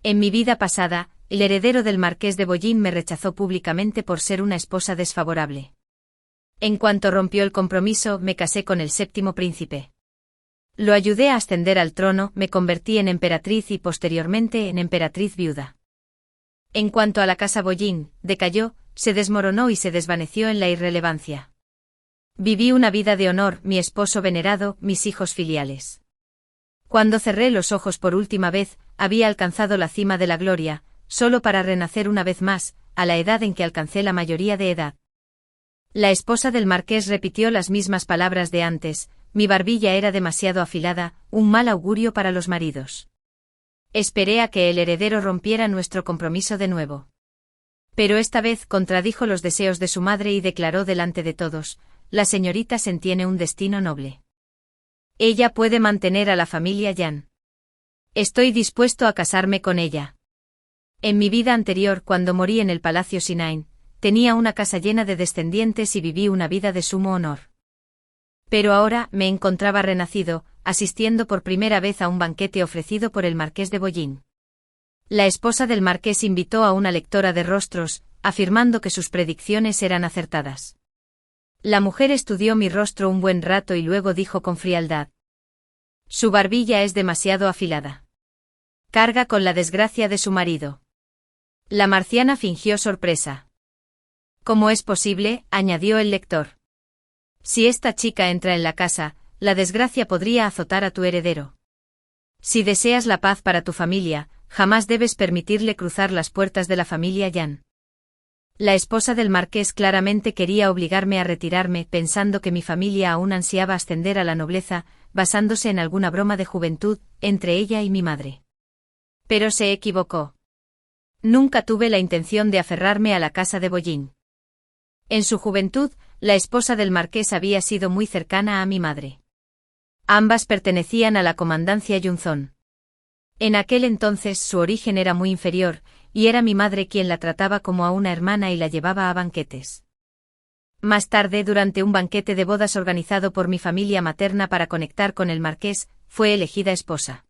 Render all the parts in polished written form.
En mi vida pasada, el heredero del marqués de Bollín me rechazó públicamente por ser una esposa desfavorable. En cuanto rompió el compromiso, me casé con el séptimo príncipe. Lo ayudé a ascender al trono, me convertí en emperatriz y posteriormente en emperatriz viuda. En cuanto a la casa Bollín, decayó, se desmoronó y se desvaneció en la irrelevancia. Viví una vida de honor, mi esposo venerado, mis hijos filiales. Cuando cerré los ojos por última vez, había alcanzado la cima de la gloria, solo para renacer una vez más, a la edad en que alcancé la mayoría de edad. La esposa del marqués repitió las mismas palabras de antes: mi barbilla era demasiado afilada, un mal augurio para los maridos. Esperé a que el heredero rompiera nuestro compromiso de nuevo. Pero esta vez contradijo los deseos de su madre y declaró delante de todos: la señorita Sen tiene un destino noble. Ella puede mantener a la familia Yan. Estoy dispuesto a casarme con ella. En mi vida anterior, cuando morí en el Palacio Sinain, tenía una casa llena de descendientes y viví una vida de sumo honor. Pero ahora me encontraba renacido, asistiendo por primera vez a un banquete ofrecido por el marqués de Bollín. La esposa del marqués invitó a una lectora de rostros, afirmando que sus predicciones eran acertadas. La mujer estudió mi rostro un buen rato y luego dijo con frialdad: su barbilla es demasiado afilada. Carga con la desgracia de su marido. La marciana fingió sorpresa. ¿Cómo es posible?, añadió el lector. Si esta chica entra en la casa, la desgracia podría azotar a tu heredero. Si deseas la paz para tu familia, jamás debes permitirle cruzar las puertas de la familia Yan. La esposa del marqués claramente quería obligarme a retirarme, pensando que mi familia aún ansiaba ascender a la nobleza, basándose en alguna broma de juventud, entre ella y mi madre. Pero se equivocó. Nunca tuve la intención de aferrarme a la casa de Bollín. En su juventud, la esposa del marqués había sido muy cercana a mi madre. Ambas pertenecían a la comandancia Yunzón. En aquel entonces su origen era muy inferior, y era mi madre quien la trataba como a una hermana y la llevaba a banquetes. Más tarde, durante un banquete de bodas organizado por mi familia materna para conectar con el marqués, fue elegida esposa.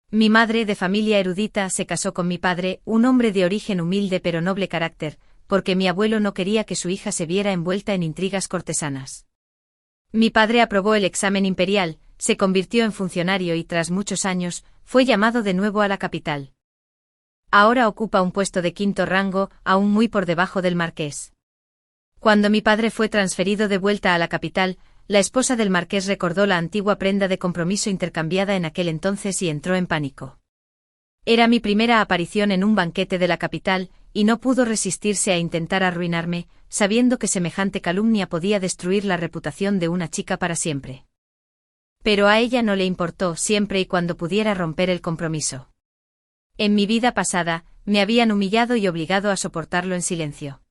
Mi madre, de familia erudita, se casó con mi padre, un hombre de origen humilde pero noble carácter, porque mi abuelo no quería que su hija se viera envuelta en intrigas cortesanas. Mi padre aprobó el examen imperial, se convirtió en funcionario y tras muchos años, fue llamado de nuevo a la capital. Ahora ocupa un puesto de quinto rango, aún muy por debajo del marqués. Cuando mi padre fue transferido de vuelta a la capital, la esposa del marqués recordó la antigua prenda de compromiso intercambiada en aquel entonces y entró en pánico. Era mi primera aparición en un banquete de la capital, y no pudo resistirse a intentar arruinarme, sabiendo que semejante calumnia podía destruir la reputación de una chica para siempre. Pero a ella no le importó, siempre y cuando pudiera romper el compromiso. En mi vida pasada, me habían humillado y obligado a soportarlo en silencio.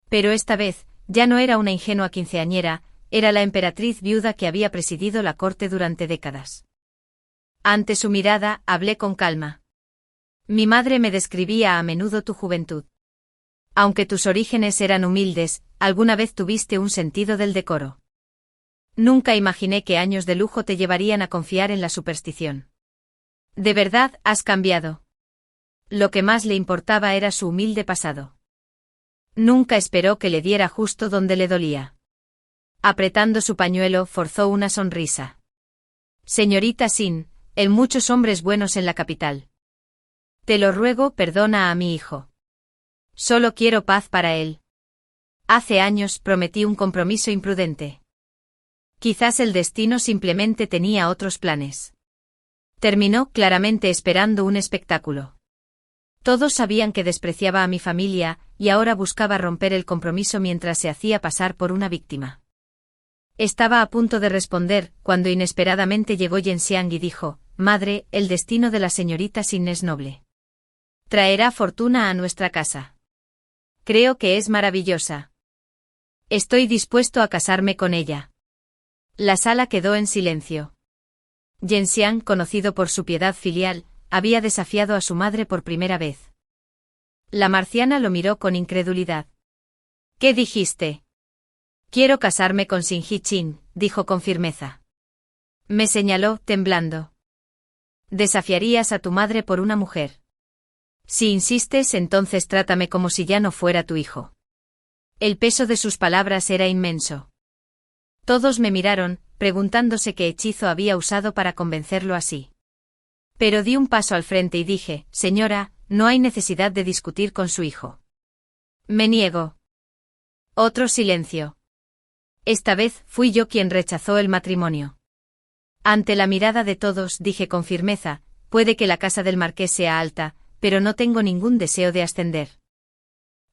Pero esta vez, ya no era una ingenua quinceañera, era la emperatriz viuda que había presidido la corte durante décadas. Ante su mirada, hablé con calma. Mi madre me describía a menudo tu juventud. Aunque tus orígenes eran humildes, alguna vez tuviste un sentido del decoro. Nunca imaginé que años de lujo te llevarían a confiar en la superstición. De verdad, has cambiado. Lo que más le importaba era su humilde pasado. Nunca esperó que le diera justo donde le dolía. Apretando su pañuelo, forzó una sonrisa. Señorita Sin, hay muchos hombres buenos en la capital. Te lo ruego, perdona a mi hijo. Solo quiero paz para él. Hace años prometí un compromiso imprudente. Quizás el destino simplemente tenía otros planes. Terminó claramente esperando un espectáculo. Todos sabían que despreciaba a mi familia, y ahora buscaba romper el compromiso mientras se hacía pasar por una víctima. Estaba a punto de responder, cuando inesperadamente llegó Yenxiang y dijo: Madre, el destino de la señorita Sin es noble. Traerá fortuna a nuestra casa. Creo que es maravillosa. Estoy dispuesto a casarme con ella. La sala quedó en silencio. Yenxiang, conocido por su piedad filial, había desafiado a su madre por primera vez. La marciana lo miró con incredulidad. ¿Qué dijiste? Quiero casarme con Sin Hichin, dijo con firmeza. Me señaló, temblando. ¿Desafiarías a tu madre por una mujer? Si insistes, entonces trátame como si ya no fuera tu hijo. El peso de sus palabras era inmenso. Todos me miraron, preguntándose qué hechizo había usado para convencerlo así. Pero di un paso al frente y dije, señora, no hay necesidad de discutir con su hijo. Me niego. Otro silencio. Esta vez fui yo quien rechazó el matrimonio. Ante la mirada de todos dije con firmeza, puede que la casa del marqués sea alta, pero no tengo ningún deseo de ascender.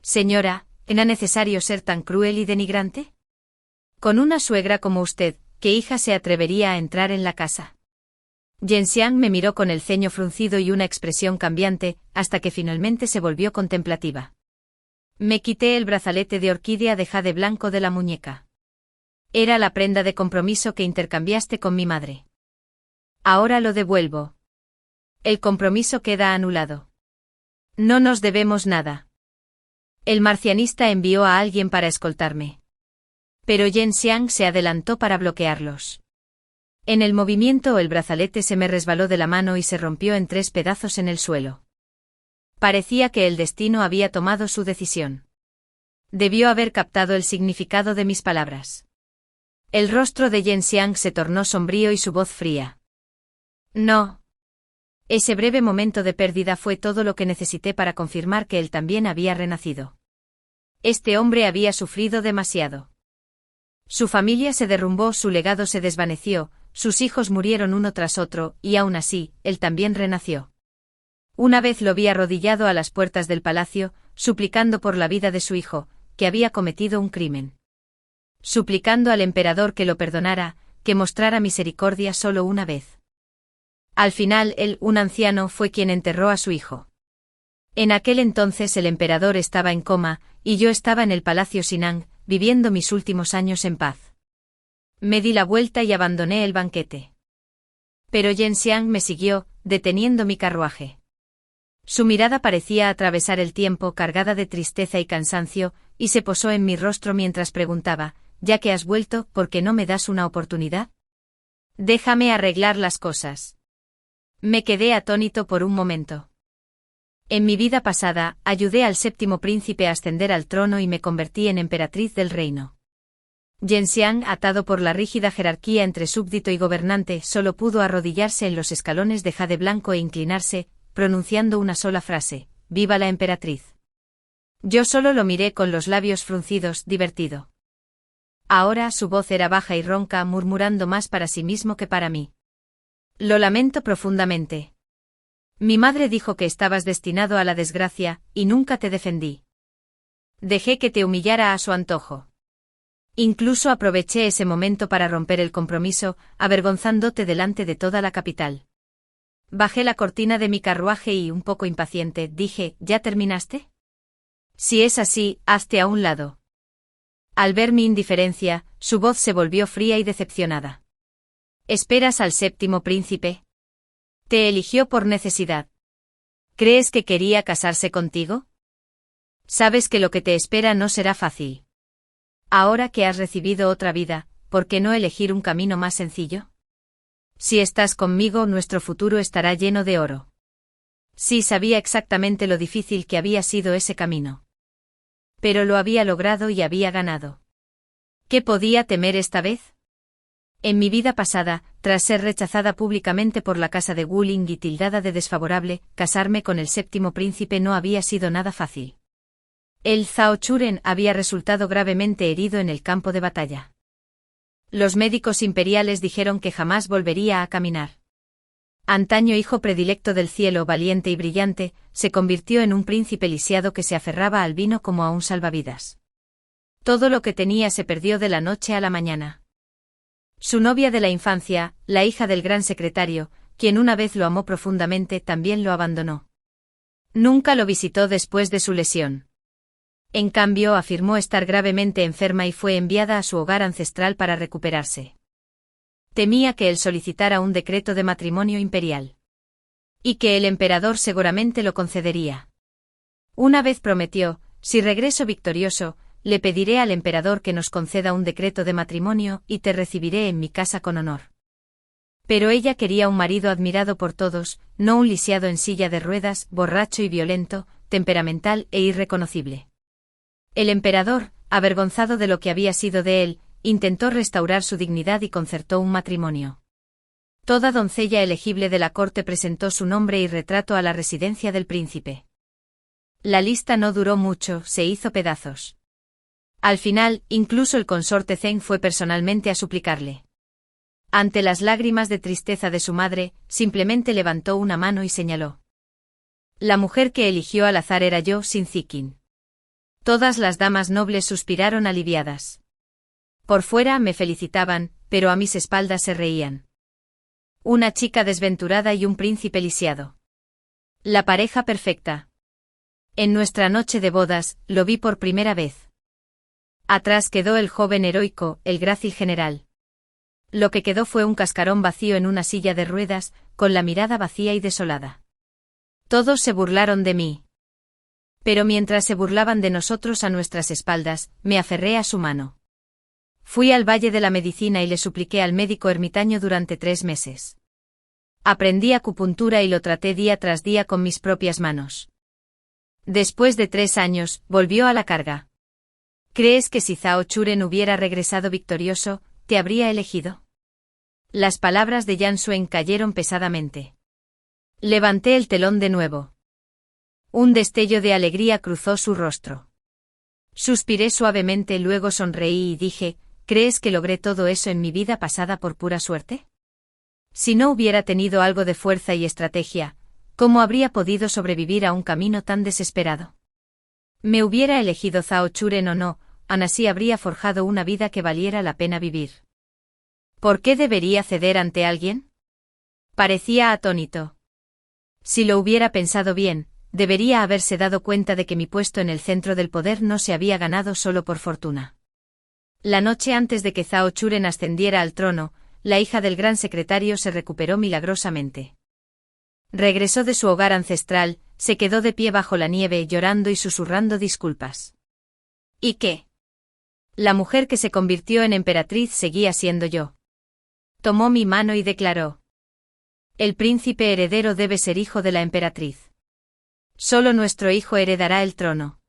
Señora, ¿era necesario ser tan cruel y denigrante? Con una suegra como usted, ¿qué hija se atrevería a entrar en la casa? Zhenxiang me miró con el ceño fruncido y una expresión cambiante, hasta que finalmente se volvió contemplativa. Me quité el brazalete de orquídea de jade blanco de la muñeca. Era la prenda de compromiso que intercambiaste con mi madre. Ahora lo devuelvo. El compromiso queda anulado. No nos debemos nada. El marcianista envió a alguien para escoltarme. Pero Zhenxiang se adelantó para bloquearlos. En el movimiento el brazalete se me resbaló de la mano y se rompió en 3 pedazos en el suelo. Parecía que el destino había tomado su decisión. Debió haber captado el significado de mis palabras. El rostro de Zhenxiang se tornó sombrío y su voz fría. No. Ese breve momento de pérdida fue todo lo que necesité para confirmar que él también había renacido. Este hombre había sufrido demasiado. Su familia se derrumbó, su legado se desvaneció, sus hijos murieron uno tras otro, y aún así, él también renació. Una vez lo vi arrodillado a las puertas del palacio, suplicando por la vida de su hijo, que había cometido un crimen. Suplicando al emperador que lo perdonara, que mostrara misericordia solo una vez. Al final él, un anciano, fue quien enterró a su hijo. En aquel entonces el emperador estaba en coma, y yo estaba en el palacio Sinang, viviendo mis últimos años en paz. Me di la vuelta y abandoné el banquete. Pero Zhenxiang me siguió, deteniendo mi carruaje. Su mirada parecía atravesar el tiempo, cargada de tristeza y cansancio, y se posó en mi rostro mientras preguntaba, ya que has vuelto, ¿por qué no me das una oportunidad? Déjame arreglar las cosas. Me quedé atónito por un momento. En mi vida pasada, ayudé al 7º príncipe a ascender al trono y me convertí en emperatriz del reino. Zhenxiang, atado por la rígida jerarquía entre súbdito y gobernante, solo pudo arrodillarse en los escalones de jade blanco e inclinarse, pronunciando una sola frase, «¡Viva la emperatriz!». Yo solo lo miré con los labios fruncidos, divertido. Ahora su voz era baja y ronca, murmurando más para sí mismo que para mí. Lo lamento profundamente. Mi madre dijo que estabas destinado a la desgracia, y nunca te defendí. Dejé que te humillara a su antojo. Incluso aproveché ese momento para romper el compromiso, avergonzándote delante de toda la capital. Bajé la cortina de mi carruaje y, un poco impaciente, dije, ¿ya terminaste? Si es así, hazte a un lado. Al ver mi indiferencia, su voz se volvió fría y decepcionada. ¿Esperas al 7º príncipe? Te eligió por necesidad. ¿Crees que quería casarse contigo? Sabes que lo que te espera no será fácil. Ahora que has recibido otra vida, ¿por qué no elegir un camino más sencillo? Si estás conmigo, nuestro futuro estará lleno de oro. Sí, sabía exactamente lo difícil que había sido ese camino. Pero lo había logrado y había ganado. ¿Qué podía temer esta vez? En mi vida pasada, tras ser rechazada públicamente por la casa de Wuling y tildada de desfavorable, casarme con el 7º príncipe no había sido nada fácil. El Zhao Churen había resultado gravemente herido en el campo de batalla. Los médicos imperiales dijeron que jamás volvería a caminar. Antaño hijo predilecto del cielo, valiente y brillante, se convirtió en un príncipe lisiado que se aferraba al vino como a un salvavidas. Todo lo que tenía se perdió de la noche a la mañana. Su novia de la infancia, la hija del gran secretario, quien una vez lo amó profundamente, también lo abandonó. Nunca lo visitó después de su lesión. En cambio, afirmó estar gravemente enferma y fue enviada a su hogar ancestral para recuperarse. Temía que él solicitara un decreto de matrimonio imperial. Y que el emperador seguramente lo concedería. Una vez prometió, si regreso victorioso, le pediré al emperador que nos conceda un decreto de matrimonio y te recibiré en mi casa con honor. Pero ella quería un marido admirado por todos, no un lisiado en silla de ruedas, borracho y violento, temperamental e irreconocible. El emperador, avergonzado de lo que había sido de él, intentó restaurar su dignidad y concertó un matrimonio. Toda doncella elegible de la corte presentó su nombre y retrato a la residencia del príncipe. La lista no duró mucho, se hizo pedazos. Al final, incluso el consorte Zeng fue personalmente a suplicarle. Ante las lágrimas de tristeza de su madre, simplemente levantó una mano y señaló. La mujer que eligió al azar era yo, Sin Ziqin. Todas las damas nobles suspiraron aliviadas. Por fuera me felicitaban, pero a mis espaldas se reían. Una chica desventurada y un príncipe lisiado. La pareja perfecta. En nuestra noche de bodas, lo vi por primera vez. Atrás quedó el joven heroico, el grácil general. Lo que quedó fue un cascarón vacío en una silla de ruedas, con la mirada vacía y desolada. Todos se burlaron de mí. Pero mientras se burlaban de nosotros a nuestras espaldas, me aferré a su mano. Fui al Valle de la Medicina y le supliqué al médico ermitaño durante 3 meses. Aprendí acupuntura y lo traté día tras día con mis propias manos. Después de 3 años, volvió a la carga. ¿Crees que si Zhao Churen hubiera regresado victorioso, te habría elegido? Las palabras de Yan Suen cayeron pesadamente. Levanté el telón de nuevo. Un destello de alegría cruzó su rostro. Suspiré suavemente, luego sonreí y dije, ¿crees que logré todo eso en mi vida pasada por pura suerte? Si no hubiera tenido algo de fuerza y estrategia, ¿cómo habría podido sobrevivir a un camino tan desesperado? Me hubiera elegido Zhao Churen o no, aún así habría forjado una vida que valiera la pena vivir. ¿Por qué debería ceder ante alguien? Parecía atónito. Si lo hubiera pensado bien, debería haberse dado cuenta de que mi puesto en el centro del poder no se había ganado solo por fortuna. La noche antes de que Zhao Churen ascendiera al trono, la hija del gran secretario se recuperó milagrosamente. Regresó de su hogar ancestral, se quedó de pie bajo la nieve llorando y susurrando disculpas. ¿Y qué? La mujer que se convirtió en emperatriz seguía siendo yo. Tomó mi mano y declaró. El príncipe heredero debe ser hijo de la emperatriz. Solo nuestro hijo heredará el trono.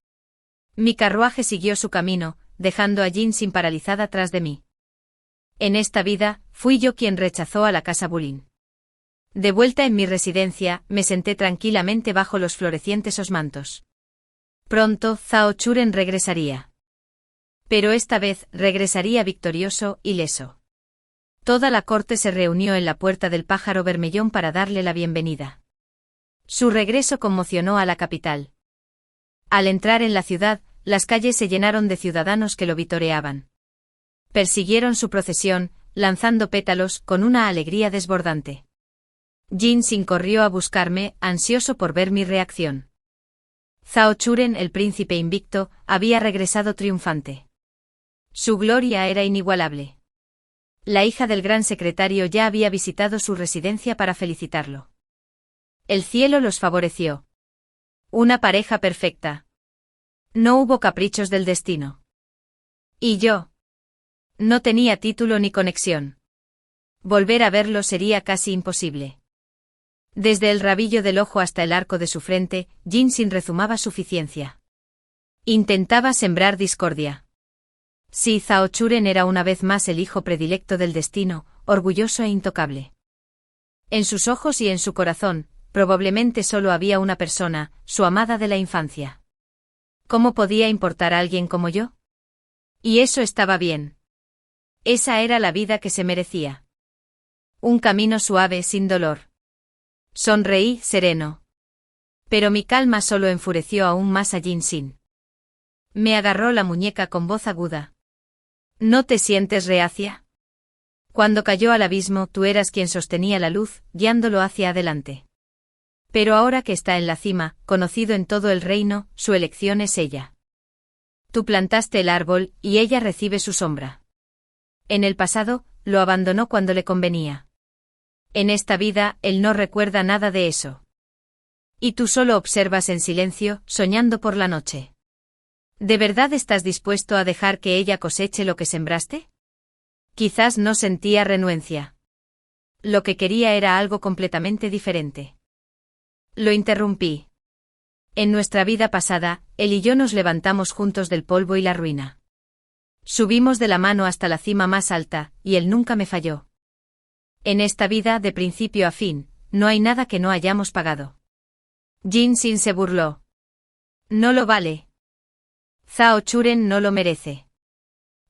Mi carruaje siguió su camino, dejando a Jin Xin paralizada tras de mí. En esta vida, fui yo quien rechazó a la casa Bulin. De vuelta en mi residencia, me senté tranquilamente bajo los florecientes osmantos. Pronto, Zhao Churen regresaría. Pero esta vez, regresaría victorioso, ileso. Toda la corte se reunió en la puerta del Pájaro Bermellón para darle la bienvenida. Su regreso conmocionó a la capital. Al entrar en la ciudad, las calles se llenaron de ciudadanos que lo vitoreaban. Persiguieron su procesión, lanzando pétalos, con una alegría desbordante. Jin Xin corrió a buscarme, ansioso por ver mi reacción. Zhao Churen, el príncipe invicto, había regresado triunfante. Su gloria era inigualable. La hija del gran secretario ya había visitado su residencia para felicitarlo. El cielo los favoreció. Una pareja perfecta. No hubo caprichos del destino. ¿Y yo? No tenía título ni conexión. Volver a verlo sería casi imposible. Desde el rabillo del ojo hasta el arco de su frente, Jin Xin rezumaba suficiencia. Intentaba sembrar discordia. Sí, Zhao Churen era una vez más el hijo predilecto del destino, orgulloso e intocable. En sus ojos y en su corazón, probablemente solo había una persona, su amada de la infancia. ¿Cómo podía importar a alguien como yo? Y eso estaba bien. Esa era la vida que se merecía. Un camino suave, sin dolor. Sonreí, sereno. Pero mi calma solo enfureció aún más a Jin Xin. Me agarró la muñeca con voz aguda. ¿No te sientes reacia? Cuando cayó al abismo, tú eras quien sostenía la luz, guiándolo hacia adelante. Pero ahora que está en la cima, conocido en todo el reino, su elección es ella. Tú plantaste el árbol, y ella recibe su sombra. En el pasado, lo abandonó cuando le convenía. En esta vida, él no recuerda nada de eso. Y tú solo observas en silencio, soñando por la noche. ¿De verdad estás dispuesto a dejar que ella coseche lo que sembraste? Quizás no sentía renuencia. lo que quería era algo completamente diferente. Lo interrumpí. En nuestra vida pasada, él y yo nos levantamos juntos del polvo y la ruina. Subimos de la mano hasta la cima más alta, y él nunca me falló. En esta vida, de principio a fin, no hay nada que no hayamos pagado. Jin-Sin se burló. No lo vale. Zhao Churen no lo merece.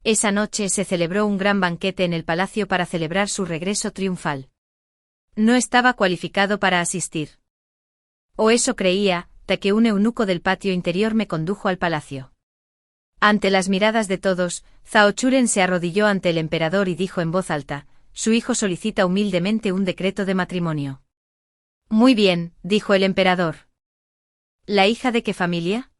Esa noche se celebró un gran banquete en el palacio para celebrar su regreso triunfal. No estaba cualificado para asistir. O eso creía, hasta que un eunuco del patio interior me condujo al palacio. Ante las miradas de todos, Zhao Churen se arrodilló ante el emperador y dijo en voz alta: su hijo solicita humildemente un decreto de matrimonio. Muy bien, dijo el emperador. ¿La hija de qué familia?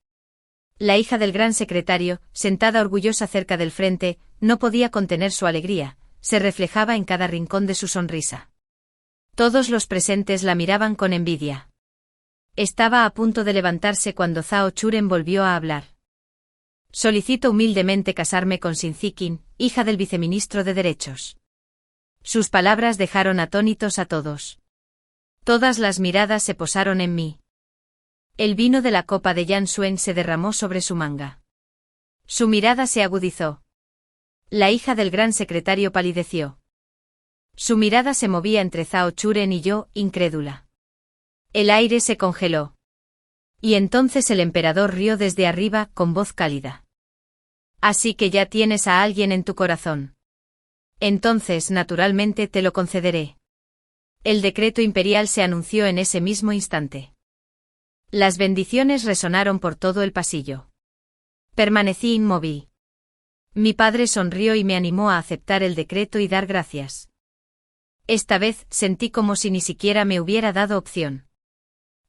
La hija del gran secretario, sentada orgullosa cerca del frente, no podía contener su alegría, se reflejaba en cada rincón de su sonrisa. Todos los presentes la miraban con envidia. Estaba a punto de levantarse cuando Zhao Churen volvió a hablar. Solicito humildemente casarme con Xin Ziqin, hija del viceministro de Derechos. Sus palabras dejaron atónitos a todos. Todas las miradas se posaron en mí. El vino de la copa de Yan Suen se derramó sobre su manga. Su mirada se agudizó. La hija del gran secretario palideció. Su mirada se movía entre Zhao Churen y yo, incrédula. El aire se congeló. Y entonces el emperador rió desde arriba, con voz cálida. Así que ya tienes a alguien en tu corazón. Entonces, naturalmente, te lo concederé. El decreto imperial se anunció en ese mismo instante. Las bendiciones resonaron por todo el pasillo. Permanecí inmóvil. Mi padre sonrió y me animó a aceptar el decreto y dar gracias. Esta vez sentí como si ni siquiera me hubiera dado opción.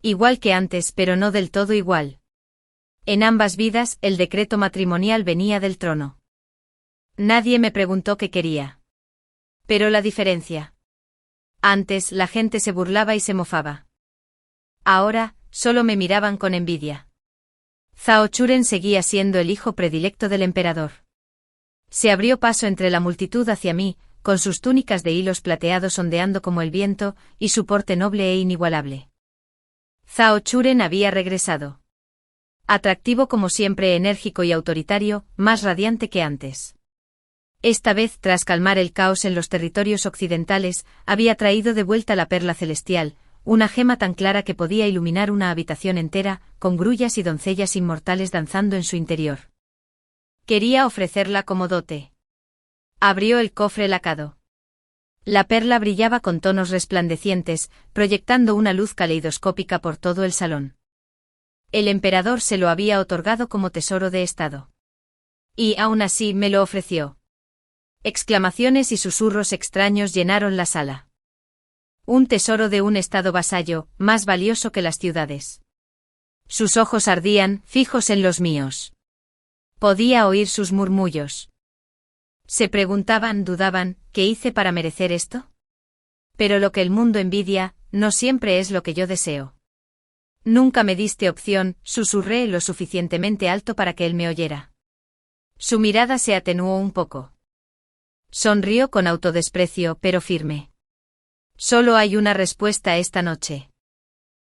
Igual que antes, pero no del todo igual. En ambas vidas, el decreto matrimonial venía del trono. Nadie me preguntó qué quería. Pero la diferencia. Antes, la gente se burlaba y se mofaba. Ahora, solo me miraban con envidia. Zhao Churen seguía siendo el hijo predilecto del emperador. Se abrió paso entre la multitud hacia mí, con sus túnicas de hilos plateados ondeando como el viento, y su porte noble e inigualable. Zhao Churen había regresado. Atractivo como siempre, enérgico y autoritario, más radiante que antes. Esta vez, tras calmar el caos en los territorios occidentales, había traído de vuelta la perla celestial, una gema tan clara que podía iluminar una habitación entera, con grullas y doncellas inmortales danzando en su interior. Quería ofrecerla como dote. Abrió el cofre lacado. La perla brillaba con tonos resplandecientes, proyectando una luz caleidoscópica por todo el salón. El emperador se lo había otorgado como tesoro de estado. Y aún así me lo ofreció. Exclamaciones y susurros extraños llenaron la sala. Un tesoro de un estado vasallo, más valioso que las ciudades. Sus ojos ardían, fijos en los míos. Podía oír sus murmullos. Se preguntaban, dudaban, ¿qué hice para merecer esto? Pero lo que el mundo envidia, no siempre es lo que yo deseo. Nunca me diste opción, susurré lo suficientemente alto para que él me oyera. Su mirada se atenuó un poco. Sonrió con autodesprecio, pero firme. Solo hay una respuesta esta noche.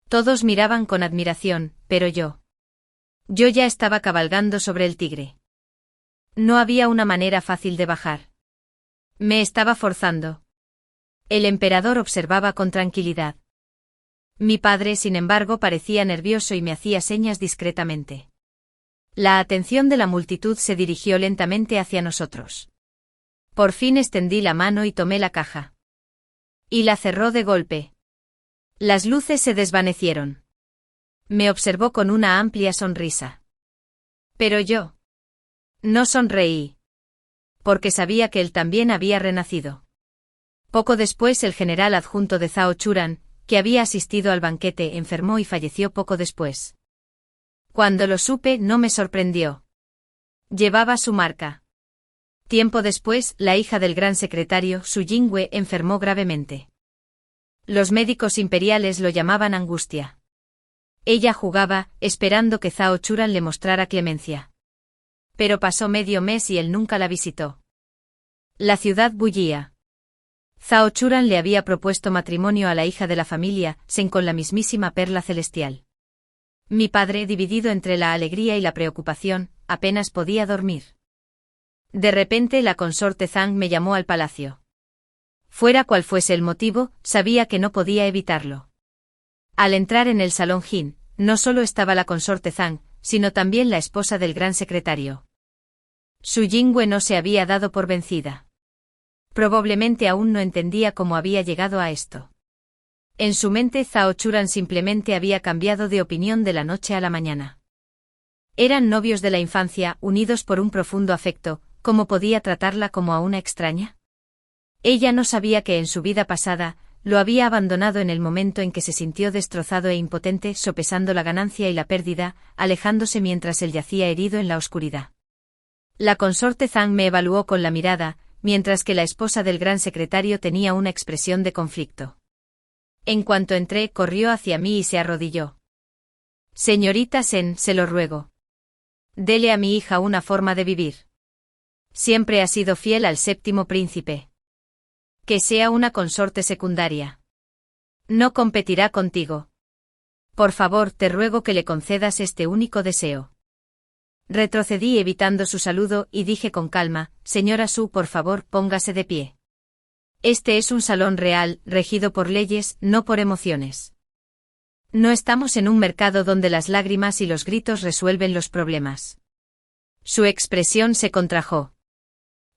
Todos miraban con admiración, pero yo ya estaba cabalgando sobre el tigre. No había una manera fácil de bajar. Me estaba forzando. El emperador observaba con tranquilidad. Mi padre, sin embargo, parecía nervioso y me hacía señas discretamente. La atención de la multitud se dirigió lentamente hacia nosotros. Por fin extendí la mano y tomé la caja. Y la cerró de golpe. Las luces se desvanecieron. Me observó con una amplia sonrisa. Pero yo no sonreí. Porque sabía que él también había renacido. Poco después el general adjunto de Zhao Churen, que había asistido al banquete, enfermó y falleció poco después. Cuando lo supe, no me sorprendió. Llevaba su marca. Tiempo después, la hija del gran secretario, Su Yingwe, enfermó gravemente. Los médicos imperiales lo llamaban Angustia. Ella jugaba, esperando que Zhao Churen le mostrara clemencia. Pero pasó medio mes y él nunca la visitó. La ciudad bullía. Zhao Churan le había propuesto matrimonio a la hija de la familia, Sen, con la mismísima perla celestial. Mi padre, dividido entre la alegría y la preocupación, apenas podía dormir. De repente la consorte Zhang me llamó al palacio. Fuera cual fuese el motivo, sabía que no podía evitarlo. Al entrar en el salón Jin, no solo estaba la consorte Zhang, sino también la esposa del gran secretario. Su Yingwe no se había dado por vencida. Probablemente aún no entendía cómo había llegado a esto. En su mente Zhao Churan simplemente había cambiado de opinión de la noche a la mañana. Eran novios de la infancia, unidos por un profundo afecto. ¿Cómo podía tratarla como a una extraña? Ella no sabía que en su vida pasada, lo había abandonado en el momento en que se sintió destrozado e impotente, sopesando la ganancia y la pérdida, alejándose mientras él yacía herido en la oscuridad. La consorte Zhang me evaluó con la mirada, mientras que la esposa del gran secretario tenía una expresión de conflicto. En cuanto entré, corrió hacia mí y se arrodilló. Señorita Sen, se lo ruego. Dele a mi hija una forma de vivir. Siempre ha sido fiel al séptimo príncipe. Que sea una consorte secundaria. No competirá contigo. Por favor, te ruego que le concedas este único deseo. Retrocedí evitando su saludo y dije con calma, señora Su, por favor, póngase de pie. Este es un salón real, regido por leyes, no por emociones. No estamos en un mercado donde las lágrimas y los gritos resuelven los problemas. Su expresión se contrajo.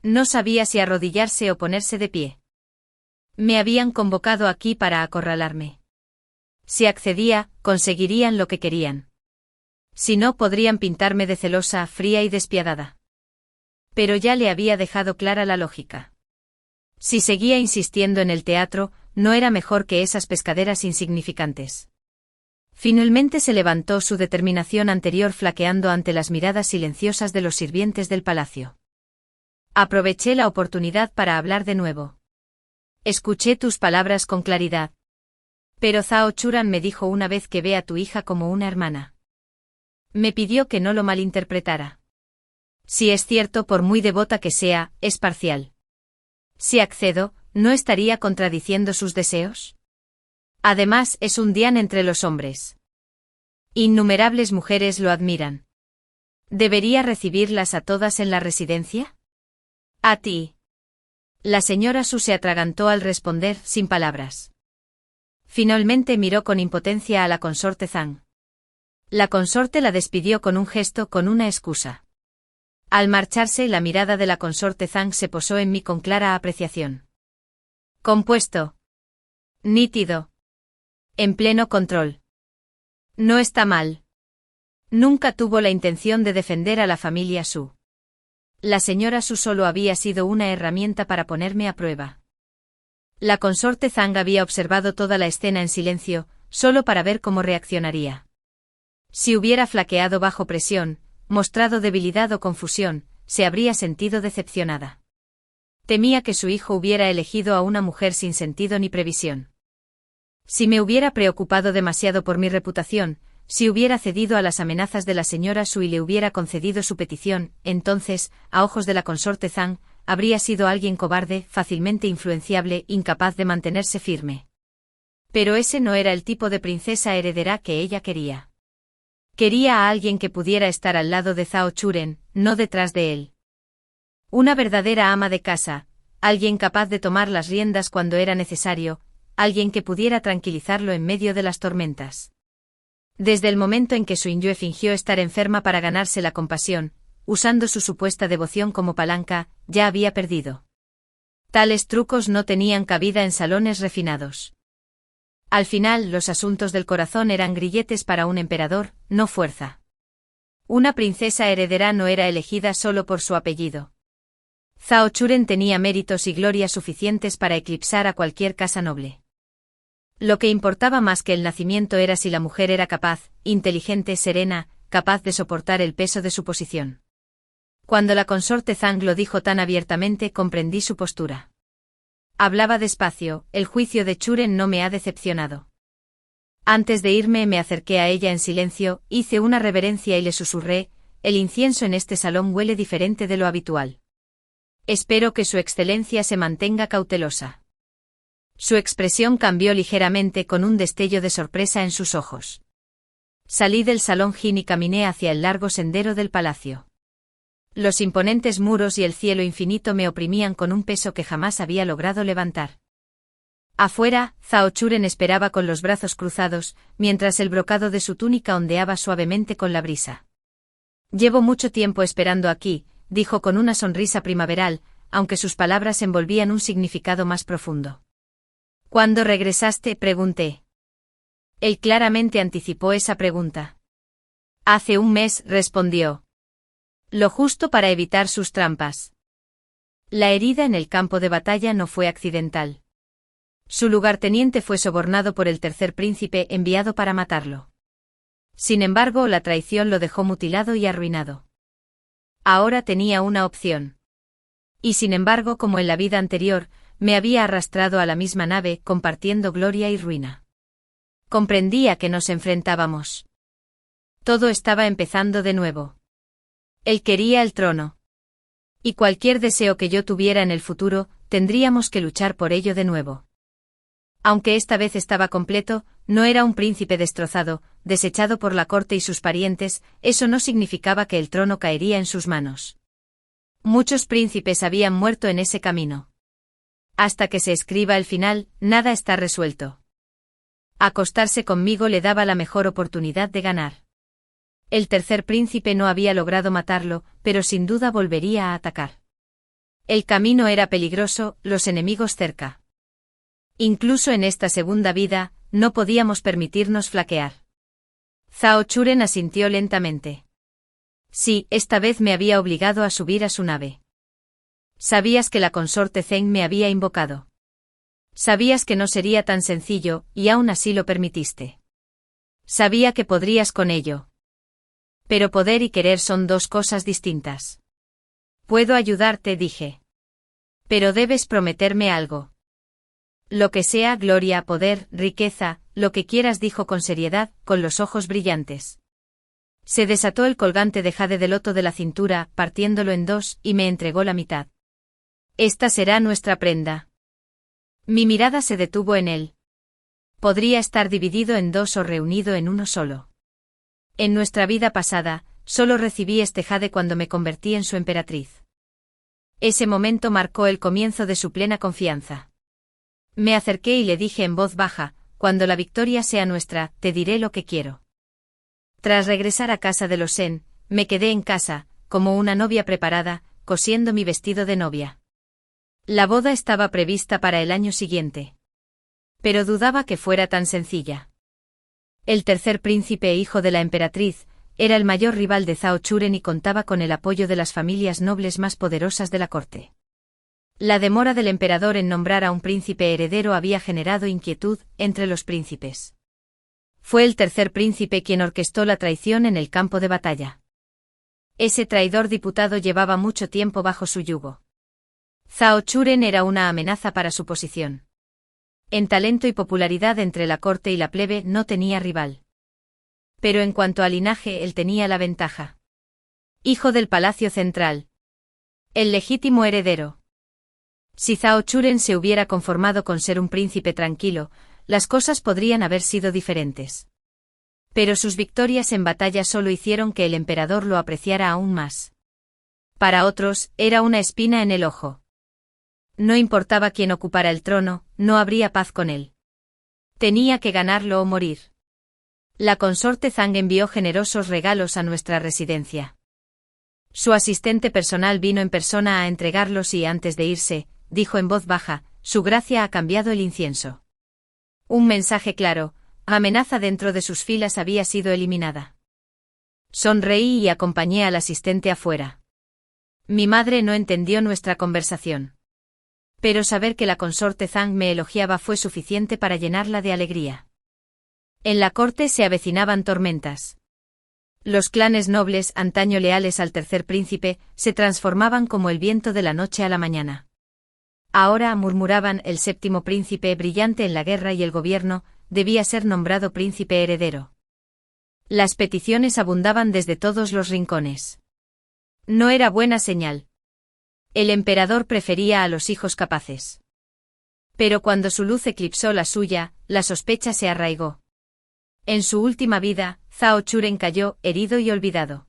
No sabía si arrodillarse o ponerse de pie. Me habían convocado aquí para acorralarme. Si accedía, conseguirían lo que querían. Si no, podrían pintarme de celosa, fría y despiadada. Pero ya le había dejado clara la lógica. Si seguía insistiendo en el teatro, no era mejor que esas pescaderas insignificantes. Finalmente se levantó, su determinación anterior flaqueando ante las miradas silenciosas de los sirvientes del palacio. Aproveché la oportunidad para hablar de nuevo. Escuché tus palabras con claridad. Pero Zhao Churan me dijo una vez que ve a tu hija como una hermana. Me pidió que no lo malinterpretara. Si es cierto, por muy devota que sea, es parcial. Si accedo, ¿no estaría contradiciendo sus deseos? Además, es un dián entre los hombres. Innumerables mujeres lo admiran. ¿Debería recibirlas a todas en la residencia? A ti. La señora Su se atragantó al responder, sin palabras. Finalmente miró con impotencia a la consorte Zhang. La consorte la despidió con un gesto, con una excusa. Al marcharse, la mirada de la consorte Zhang se posó en mí con clara apreciación. Compuesto. Nítido. En pleno control. No está mal. Nunca tuvo la intención de defender a la familia Su. La señora Su solo había sido una herramienta para ponerme a prueba. La consorte Zhang había observado toda la escena en silencio, solo para ver cómo reaccionaría. Si hubiera flaqueado bajo presión, mostrado debilidad o confusión, se habría sentido decepcionada. Temía que su hijo hubiera elegido a una mujer sin sentido ni previsión. Si me hubiera preocupado demasiado por mi reputación, si hubiera cedido a las amenazas de la señora Su y le hubiera concedido su petición, entonces, a ojos de la consorte Zhang, habría sido alguien cobarde, fácilmente influenciable, incapaz de mantenerse firme. Pero ese no era el tipo de princesa heredera que ella quería. Quería a alguien que pudiera estar al lado de Zhao Churan, no detrás de él. Una verdadera ama de casa, alguien capaz de tomar las riendas cuando era necesario, alguien que pudiera tranquilizarlo en medio de las tormentas. Desde el momento en que Su Yue fingió estar enferma para ganarse la compasión, usando su supuesta devoción como palanca, ya había perdido. Tales trucos no tenían cabida en salones refinados. Al final, los asuntos del corazón eran grilletes para un emperador, no fuerza. Una princesa heredera no era elegida solo por su apellido. Zhao Churan tenía méritos y gloria suficientes para eclipsar a cualquier casa noble. Lo que importaba más que el nacimiento era si la mujer era capaz, inteligente, serena, capaz de soportar el peso de su posición. Cuando la consorte Zhang lo dijo tan abiertamente, comprendí su postura. Hablaba despacio, el juicio de Churan no me ha decepcionado. Antes de irme me acerqué a ella en silencio, hice una reverencia y le susurré, el incienso en este salón huele diferente de lo habitual. Espero que su excelencia se mantenga cautelosa. Su expresión cambió ligeramente con un destello de sorpresa en sus ojos. Salí del salón Jin y caminé hacia el largo sendero del palacio. Los imponentes muros y el cielo infinito me oprimían con un peso que jamás había logrado levantar. Afuera, Zhao Churen esperaba con los brazos cruzados, mientras el brocado de su túnica ondeaba suavemente con la brisa. «Llevo mucho tiempo esperando aquí», dijo con una sonrisa primaveral, aunque sus palabras envolvían un significado más profundo. «¿Cuándo regresaste?», pregunté. Él claramente anticipó esa pregunta. «Hace un mes», respondió. «Lo justo para evitar sus trampas». La herida en el campo de batalla no fue accidental. Su lugarteniente fue sobornado por el tercer príncipe enviado para matarlo. Sin embargo, la traición lo dejó mutilado y arruinado. Ahora tenía una opción. Y sin embargo, como en la vida anterior, me había arrastrado a la misma nave, compartiendo gloria y ruina. Comprendía que nos enfrentábamos. Todo estaba empezando de nuevo. Él quería el trono. Y cualquier deseo que yo tuviera en el futuro, tendríamos que luchar por ello de nuevo. Aunque esta vez estaba completo, no era un príncipe destrozado, desechado por la corte y sus parientes, eso no significaba que el trono caería en sus manos. Muchos príncipes habían muerto en ese camino. Hasta que se escriba el final, nada está resuelto. Acostarse conmigo le daba la mejor oportunidad de ganar. El tercer príncipe no había logrado matarlo, pero sin duda volvería a atacar. El camino era peligroso, los enemigos cerca. Incluso en esta segunda vida, no podíamos permitirnos flaquear. Zhao Churen asintió lentamente. Sí, esta vez me había obligado a subir a su nave. Sabías que la consorte Zheng me había invocado. Sabías que no sería tan sencillo, y aún así lo permitiste. Sabía que podrías con ello. Pero poder y querer son dos cosas distintas. Puedo ayudarte, dije. Pero debes prometerme algo. Lo que sea, gloria, poder, riqueza, lo que quieras, dijo con seriedad, con los ojos brillantes. Se desató el colgante de jade de loto de la cintura, partiéndolo en dos, y me entregó la mitad. Esta será nuestra prenda. Mi mirada se detuvo en él. Podría estar dividido en dos o reunido en uno solo. En nuestra vida pasada, solo recibí este jade cuando me convertí en su emperatriz. Ese momento marcó el comienzo de su plena confianza. Me acerqué y le dije en voz baja, cuando la victoria sea nuestra, te diré lo que quiero. Tras regresar a casa de los Shen, me quedé en casa, como una novia preparada, cosiendo mi vestido de novia. La boda estaba prevista para el año siguiente. Pero dudaba que fuera tan sencilla. El tercer príncipe, hijo de la emperatriz, era el mayor rival de Zhao Churen y contaba con el apoyo de las familias nobles más poderosas de la corte. La demora del emperador en nombrar a un príncipe heredero había generado inquietud entre los príncipes. Fue el tercer príncipe quien orquestó la traición en el campo de batalla. Ese traidor diputado llevaba mucho tiempo bajo su yugo. Zhao Churen era una amenaza para su posición. En talento y popularidad entre la corte y la plebe no tenía rival. Pero en cuanto a linaje, él tenía la ventaja. Hijo del Palacio Central. El legítimo heredero. Si Zhao Churen se hubiera conformado con ser un príncipe tranquilo, las cosas podrían haber sido diferentes. Pero sus victorias en batalla solo hicieron que el emperador lo apreciara aún más. Para otros, era una espina en el ojo. No importaba quién ocupara el trono, no habría paz con él. Tenía que ganarlo o morir. La consorte Zhang envió generosos regalos a nuestra residencia. Su asistente personal vino en persona a entregarlos y antes de irse, dijo en voz baja, su gracia ha cambiado el incienso. Un mensaje claro, amenaza dentro de sus filas había sido eliminada. Sonreí y acompañé al asistente afuera. Mi madre no entendió nuestra conversación. Pero saber que la consorte Zhang me elogiaba fue suficiente para llenarla de alegría. En la corte se avecinaban tormentas. Los clanes nobles, antaño leales al tercer príncipe, se transformaban como el viento de la noche a la mañana. Ahora murmuraban, el séptimo príncipe, brillante en la guerra y el gobierno, debía ser nombrado príncipe heredero. Las peticiones abundaban desde todos los rincones. No era buena señal. El emperador prefería a los hijos capaces. Pero cuando su luz eclipsó la suya, la sospecha se arraigó. En su última vida, Zhao Churen cayó, herido y olvidado.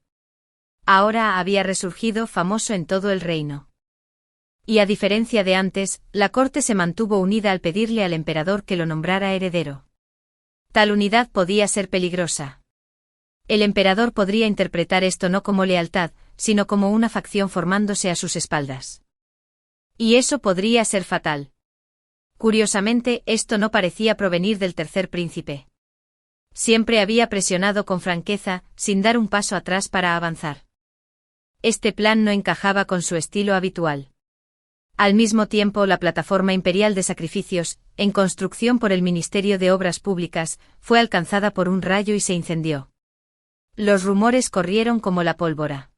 Ahora había resurgido famoso en todo el reino. Y a diferencia de antes, la corte se mantuvo unida al pedirle al emperador que lo nombrara heredero. Tal unidad podía ser peligrosa. El emperador podría interpretar esto no como lealtad, sino como una facción formándose a sus espaldas. Y eso podría ser fatal. Curiosamente, esto no parecía provenir del tercer príncipe. Siempre había presionado con franqueza, sin dar un paso atrás para avanzar. Este plan no encajaba con su estilo habitual. Al mismo tiempo, la plataforma imperial de sacrificios, en construcción por el Ministerio de Obras Públicas, fue alcanzada por un rayo y se incendió. Los rumores corrieron como la pólvora.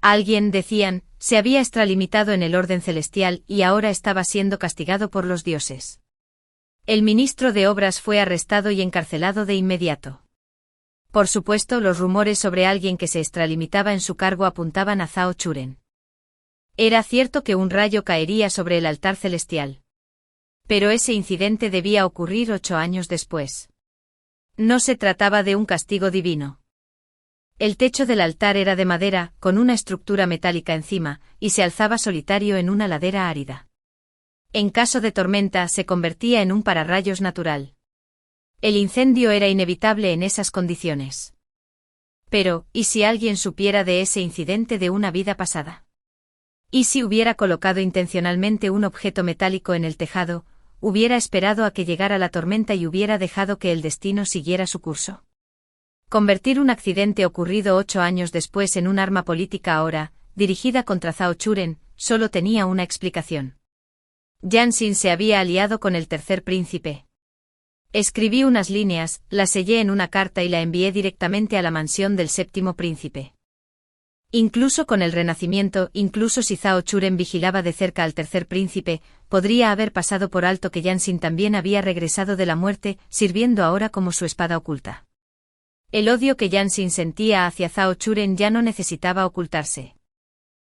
Alguien, decían, se había extralimitado en el orden celestial y ahora estaba siendo castigado por los dioses. El ministro de Obras fue arrestado y encarcelado de inmediato. Por supuesto, los rumores sobre alguien que se extralimitaba en su cargo apuntaban a Zhao Churen. Era cierto que un rayo caería sobre el altar celestial. Pero ese incidente debía ocurrir 8 años después. No se trataba de un castigo divino. El techo del altar era de madera, con una estructura metálica encima, y se alzaba solitario en una ladera árida. En caso de tormenta se convertía en un pararrayos natural. El incendio era inevitable en esas condiciones. Pero, ¿y si alguien supiera de ese incidente de una vida pasada? ¿Y si hubiera colocado intencionalmente un objeto metálico en el tejado, hubiera esperado a que llegara la tormenta y hubiera dejado que el destino siguiera su curso? Convertir un accidente ocurrido 8 años después en un arma política ahora, dirigida contra Zhao Churen, solo tenía una explicación. Yan Xin se había aliado con el tercer príncipe. Escribí unas líneas, las sellé en una carta y la envié directamente a la mansión del séptimo príncipe. Incluso con el renacimiento, incluso si Zhao Churen vigilaba de cerca al tercer príncipe, podría haber pasado por alto que Yan Xin también había regresado de la muerte, sirviendo ahora como su espada oculta. El odio que Yan Xin sentía hacia Zhao Churen ya no necesitaba ocultarse.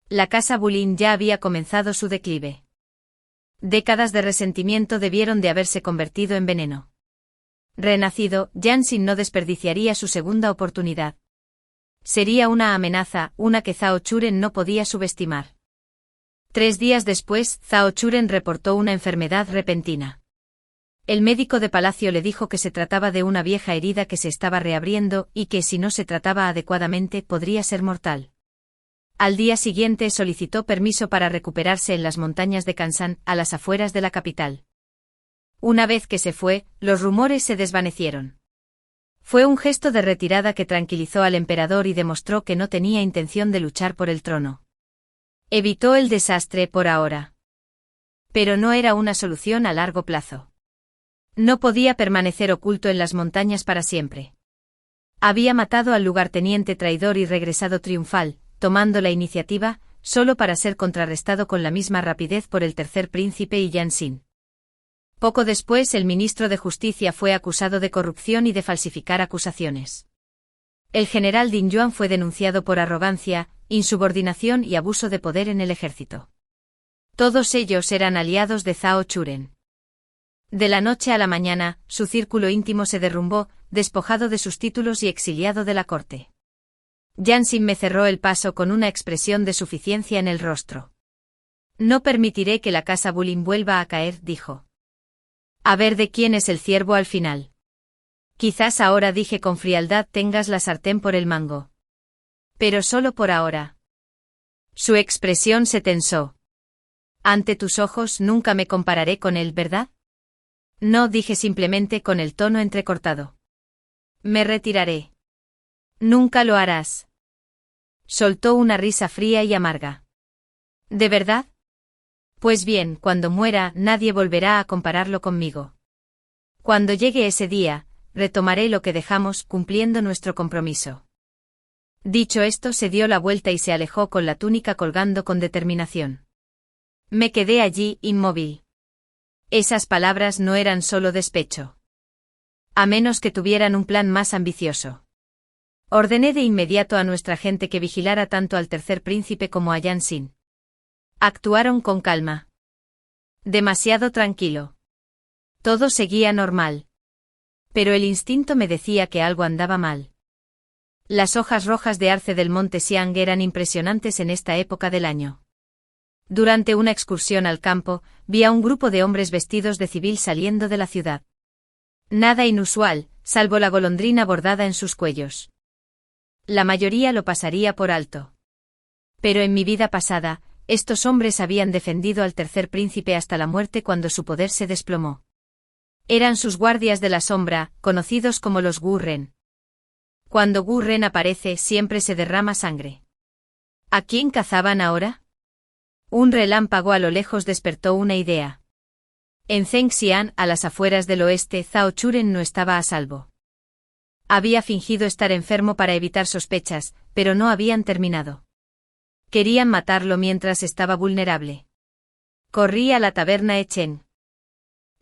La casa Bulin ya había comenzado su declive. Décadas de resentimiento debieron de haberse convertido en veneno. Renacido, Yan Xin no desperdiciaría su segunda oportunidad. Sería una amenaza, una que Zhao Churen no podía subestimar. 3 días después, Zhao Churen reportó una enfermedad repentina. El médico de palacio le dijo que se trataba de una vieja herida que se estaba reabriendo y que si no se trataba adecuadamente podría ser mortal. Al día siguiente solicitó permiso para recuperarse en las montañas de Kansan, a las afueras de la capital. Una vez que se fue, los rumores se desvanecieron. Fue un gesto de retirada que tranquilizó al emperador y demostró que no tenía intención de luchar por el trono. Evitó el desastre por ahora. Pero no era una solución a largo plazo. No podía permanecer oculto en las montañas para siempre. Había matado al lugarteniente traidor y regresado triunfal, tomando la iniciativa, solo para ser contrarrestado con la misma rapidez por el tercer príncipe y Yan Xin. Poco después el ministro de Justicia fue acusado de corrupción y de falsificar acusaciones. El general Din Yuan fue denunciado por arrogancia, insubordinación y abuso de poder en el ejército. Todos ellos eran aliados de Zhao Churen. De la noche a la mañana, su círculo íntimo se derrumbó, despojado de sus títulos y exiliado de la corte. Yan Xin me cerró el paso con una expresión de suficiencia en el rostro. No permitiré que la casa Bulin vuelva a caer, dijo. A ver de quién es el ciervo al final. Quizás ahora, dije con frialdad, tengas la sartén por el mango. Pero solo por ahora. Su expresión se tensó. Ante tus ojos nunca me compararé con él, ¿verdad? No, dije simplemente con el tono entrecortado. Me retiraré. Nunca lo harás. Soltó una risa fría y amarga. ¿De verdad? Pues bien, cuando muera, nadie volverá a compararlo conmigo. Cuando llegue ese día, retomaré lo que dejamos, cumpliendo nuestro compromiso. Dicho esto, se dio la vuelta y se alejó con la túnica colgando con determinación. Me quedé allí, inmóvil. Esas palabras no eran solo despecho. A menos que tuvieran un plan más ambicioso. Ordené de inmediato a nuestra gente que vigilara tanto al tercer príncipe como a Yan Xin. Actuaron con calma. Demasiado tranquilo. Todo seguía normal. Pero el instinto me decía que algo andaba mal. Las hojas rojas de arce del monte Siang eran impresionantes en esta época del año. Durante una excursión al campo, vi a un grupo de hombres vestidos de civil saliendo de la ciudad. Nada inusual, salvo la golondrina bordada en sus cuellos. La mayoría lo pasaría por alto. Pero en mi vida pasada, estos hombres habían defendido al tercer príncipe hasta la muerte cuando su poder se desplomó. Eran sus guardias de la sombra, conocidos como los Gurren. Cuando Gurren aparece, siempre se derrama sangre. ¿A quién cazaban ahora? Un relámpago a lo lejos despertó una idea. En Zhengxian, a las afueras del oeste, Zhao Churen no estaba a salvo. Había fingido estar enfermo para evitar sospechas, pero no habían terminado. Querían matarlo mientras estaba vulnerable. Corrí a la taberna Echen.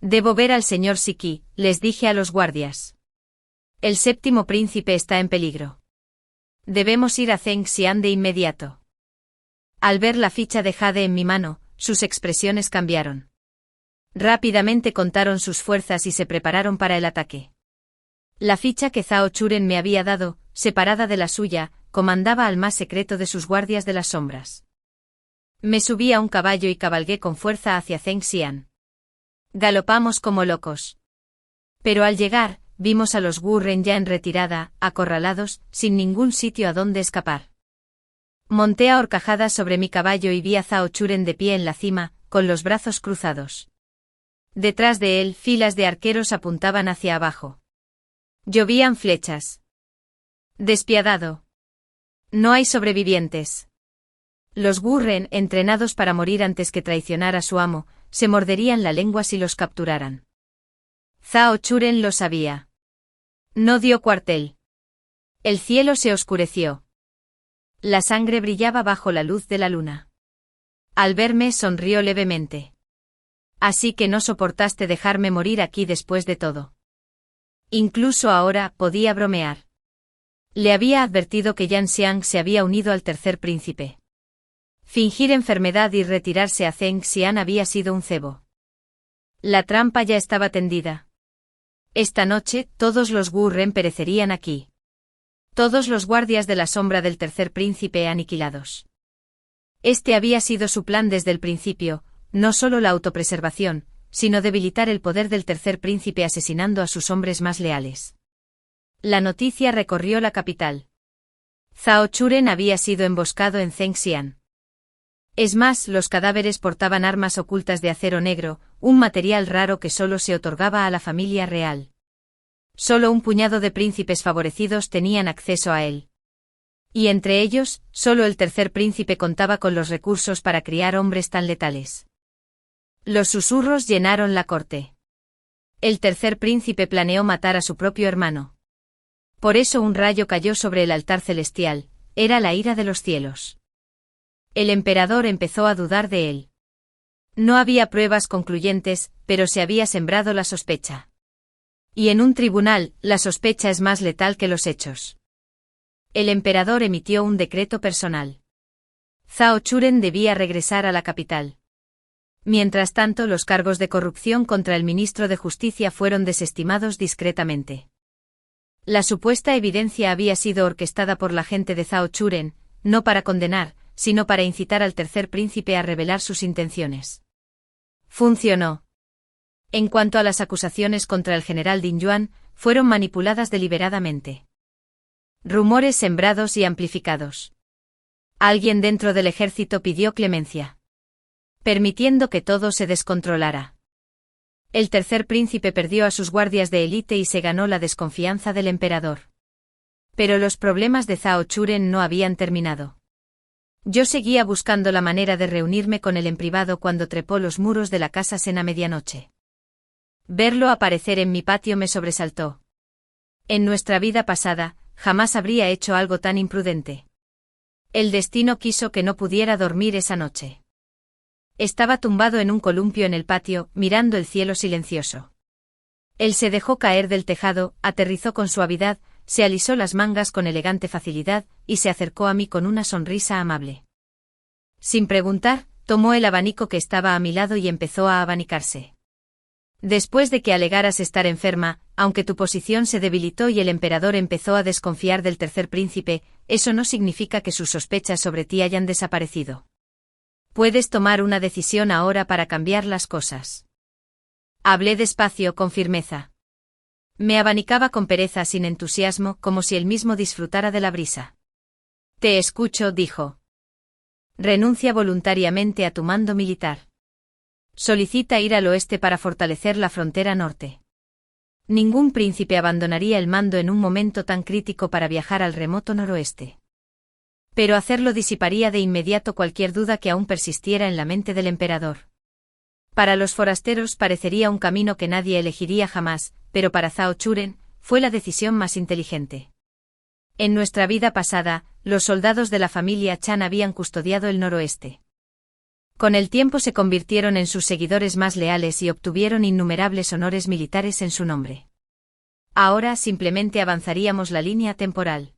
Debo ver al señor Siki, les dije a los guardias. El séptimo príncipe está en peligro. Debemos ir a Zhengxian de inmediato. Al ver la ficha de Jade en mi mano, sus expresiones cambiaron. Rápidamente contaron sus fuerzas y se prepararon para el ataque. La ficha que Zhao Churen me había dado, separada de la suya, comandaba al más secreto de sus guardias de las sombras. Me subí a un caballo y cabalgué con fuerza hacia Zhengxian. Galopamos como locos. Pero al llegar, vimos a los Gurren ya en retirada, acorralados, sin ningún sitio a donde escapar. Monté a horcajadas sobre mi caballo y vi a Zhao Churen de pie en la cima, con los brazos cruzados. Detrás de él, filas de arqueros apuntaban hacia abajo. Llovían flechas. Despiadado. No hay sobrevivientes. Los Gurren, entrenados para morir antes que traicionar a su amo, se morderían la lengua si los capturaran. Zhao Churen lo sabía. No dio cuartel. El cielo se oscureció. La sangre brillaba bajo la luz de la luna. Al verme sonrió levemente. Así que no soportaste dejarme morir aquí después de todo. Incluso ahora podía bromear. Le había advertido que Yan Xiang se había unido al tercer príncipe. Fingir enfermedad y retirarse a Zhengxian había sido un cebo. La trampa ya estaba tendida. Esta noche, todos los Gurren perecerían aquí. Todos los guardias de la sombra del tercer príncipe aniquilados. Este había sido su plan desde el principio, no solo la autopreservación, sino debilitar el poder del tercer príncipe asesinando a sus hombres más leales. La noticia recorrió la capital. Zhao Churen había sido emboscado en Zhengxian. Es más, los cadáveres portaban armas ocultas de acero negro, un material raro que solo se otorgaba a la familia real. Solo un puñado de príncipes favorecidos tenían acceso a él. Y entre ellos, solo el tercer príncipe contaba con los recursos para criar hombres tan letales. Los susurros llenaron la corte. El tercer príncipe planeó matar a su propio hermano. Por eso un rayo cayó sobre el altar celestial, era la ira de los cielos. El emperador empezó a dudar de él. No había pruebas concluyentes, pero se había sembrado la sospecha. Y en un tribunal, la sospecha es más letal que los hechos. El emperador emitió un decreto personal. Zhao Churen debía regresar a la capital. Mientras tanto, los cargos de corrupción contra el ministro de Justicia fueron desestimados discretamente. La supuesta evidencia había sido orquestada por la gente de Zhao Churen, no para condenar, sino para incitar al tercer príncipe a revelar sus intenciones. Funcionó. En cuanto a las acusaciones contra el general Din Yuan, fueron manipuladas deliberadamente. Rumores sembrados y amplificados. Alguien dentro del ejército pidió clemencia, permitiendo que todo se descontrolara. El tercer príncipe perdió a sus guardias de élite y se ganó la desconfianza del emperador. Pero los problemas de Zhao Churen no habían terminado. Yo seguía buscando la manera de reunirme con él en privado cuando trepó los muros de la casa Sen a medianoche. Verlo aparecer en mi patio me sobresaltó. En nuestra vida pasada, jamás habría hecho algo tan imprudente. El destino quiso que no pudiera dormir esa noche. Estaba tumbado en un columpio en el patio, mirando el cielo silencioso. Él se dejó caer del tejado, aterrizó con suavidad, se alisó las mangas con elegante facilidad, y se acercó a mí con una sonrisa amable. Sin preguntar, tomó el abanico que estaba a mi lado y empezó a abanicarse. Después de que alegaras estar enferma, aunque tu posición se debilitó y el emperador empezó a desconfiar del tercer príncipe, eso no significa que sus sospechas sobre ti hayan desaparecido. Puedes tomar una decisión ahora para cambiar las cosas. Hablé despacio, con firmeza. Me abanicaba con pereza, sin entusiasmo, como si él mismo disfrutara de la brisa. Te escucho, dijo. Renuncia voluntariamente a tu mando militar. Solicita ir al oeste para fortalecer la frontera norte. Ningún príncipe abandonaría el mando en un momento tan crítico para viajar al remoto noroeste. Pero hacerlo disiparía de inmediato cualquier duda que aún persistiera en la mente del emperador. Para los forasteros parecería un camino que nadie elegiría jamás, pero para Zhao Churen, fue la decisión más inteligente. En nuestra vida pasada, los soldados de la familia Chan habían custodiado el noroeste. Con el tiempo se convirtieron en sus seguidores más leales y obtuvieron innumerables honores militares en su nombre. Ahora simplemente avanzaríamos la línea temporal.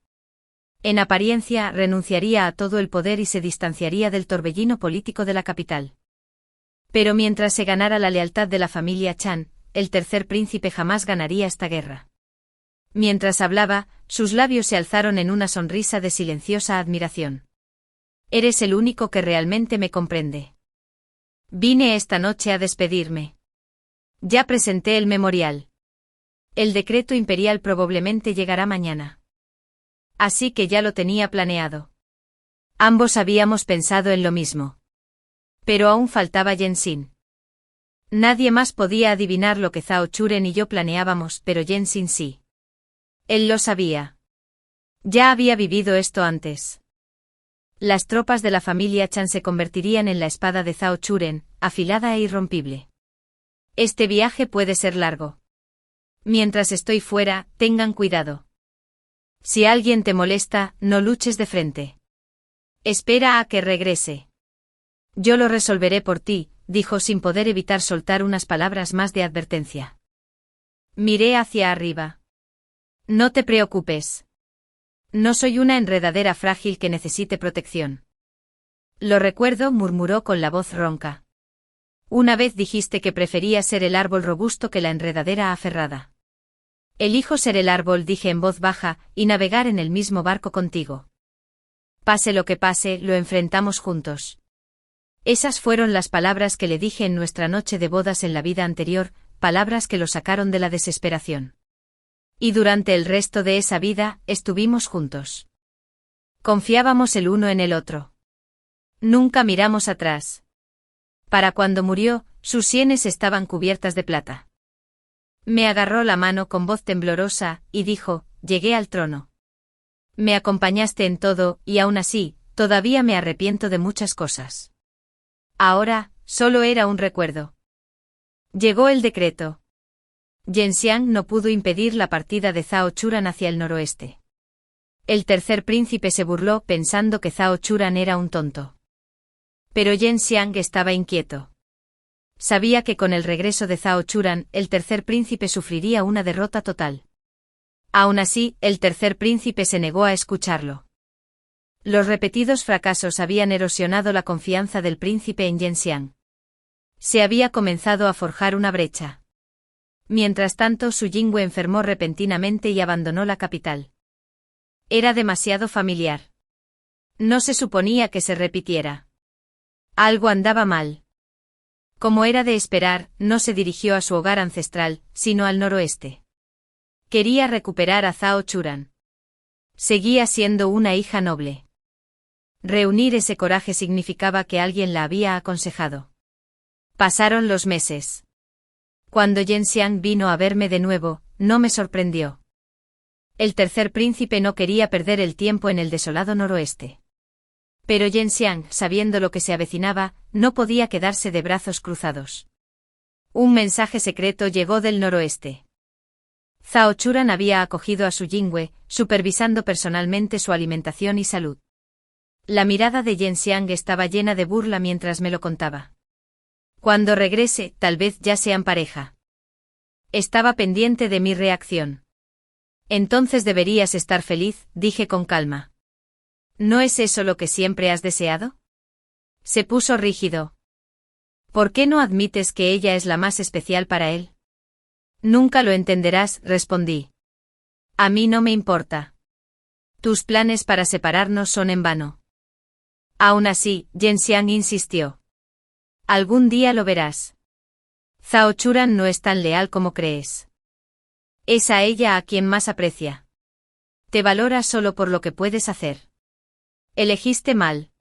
En apariencia, renunciaría a todo el poder y se distanciaría del torbellino político de la capital. Pero mientras se ganara la lealtad de la familia Chan, el tercer príncipe jamás ganaría esta guerra. Mientras hablaba, sus labios se alzaron en una sonrisa de silenciosa admiración. Eres el único que realmente me comprende. Vine esta noche a despedirme. Ya presenté el memorial. El decreto imperial probablemente llegará mañana. Así que ya lo tenía planeado. Ambos habíamos pensado en lo mismo. Pero aún faltaba Yen Xin. Nadie más podía adivinar lo que Zhao Churen y yo planeábamos, pero Yen Xin sí. Él lo sabía. Ya había vivido esto antes. Las tropas de la familia Chan se convertirían en la espada de Zhao Churen, afilada e irrompible. Este viaje puede ser largo. Mientras estoy fuera, tengan cuidado. Si alguien te molesta, no luches de frente. Espera a que regrese. Yo lo resolveré por ti, dijo sin poder evitar soltar unas palabras más de advertencia. Miré hacia arriba. No te preocupes. No soy una enredadera frágil que necesite protección. Lo recuerdo, murmuró con la voz ronca. Una vez dijiste que preferías ser el árbol robusto que la enredadera aferrada. Elijo ser el árbol, dije en voz baja, y navegar en el mismo barco contigo. Pase lo que pase, lo enfrentamos juntos. Esas fueron las palabras que le dije en nuestra noche de bodas en la vida anterior, palabras que lo sacaron de la desesperación. Y durante el resto de esa vida, estuvimos juntos. Confiábamos el uno en el otro. Nunca miramos atrás. Para cuando murió, sus sienes estaban cubiertas de plata. Me agarró la mano con voz temblorosa, y dijo, llegué al trono. Me acompañaste en todo, y aún así, todavía me arrepiento de muchas cosas. Ahora, solo era un recuerdo. Llegó el decreto. Yen Xiang no pudo impedir la partida de Zhao Churan hacia el noroeste. El tercer príncipe se burló pensando que Zhao Churan era un tonto. Pero Yen Xiang estaba inquieto. Sabía que con el regreso de Zhao Churan, el tercer príncipe sufriría una derrota total. Aún así, el tercer príncipe se negó a escucharlo. Los repetidos fracasos habían erosionado la confianza del príncipe en Yen Xiang. Se había comenzado a forjar una brecha. Mientras tanto, Su Yingwe enfermó repentinamente y abandonó la capital. Era demasiado familiar. No se suponía que se repitiera. Algo andaba mal. Como era de esperar, no se dirigió a su hogar ancestral, sino al noroeste. Quería recuperar a Zhao Churan. Seguía siendo una hija noble. Reunir ese coraje significaba que alguien la había aconsejado. Pasaron los meses. Cuando Yen Xiang vino a verme de nuevo, no me sorprendió. El tercer príncipe no quería perder el tiempo en el desolado noroeste. Pero Yen Xiang, sabiendo lo que se avecinaba, no podía quedarse de brazos cruzados. Un mensaje secreto llegó del noroeste. Zhao Churan había acogido a Su Yingwe, supervisando personalmente su alimentación y salud. La mirada de Yen Xiang estaba llena de burla mientras me lo contaba. Cuando regrese, tal vez ya sean pareja. Estaba pendiente de mi reacción. Entonces deberías estar feliz, dije con calma. ¿No es eso lo que siempre has deseado? Se puso rígido. ¿Por qué no admites que ella es la más especial para él? Nunca lo entenderás, respondí. A mí no me importa. Tus planes para separarnos son en vano. Aún así, Zhenxiang insistió. Algún día lo verás. Zhao Churan no es tan leal como crees. Es a ella a quien más aprecia. Te valora solo por lo que puedes hacer. Elegiste mal.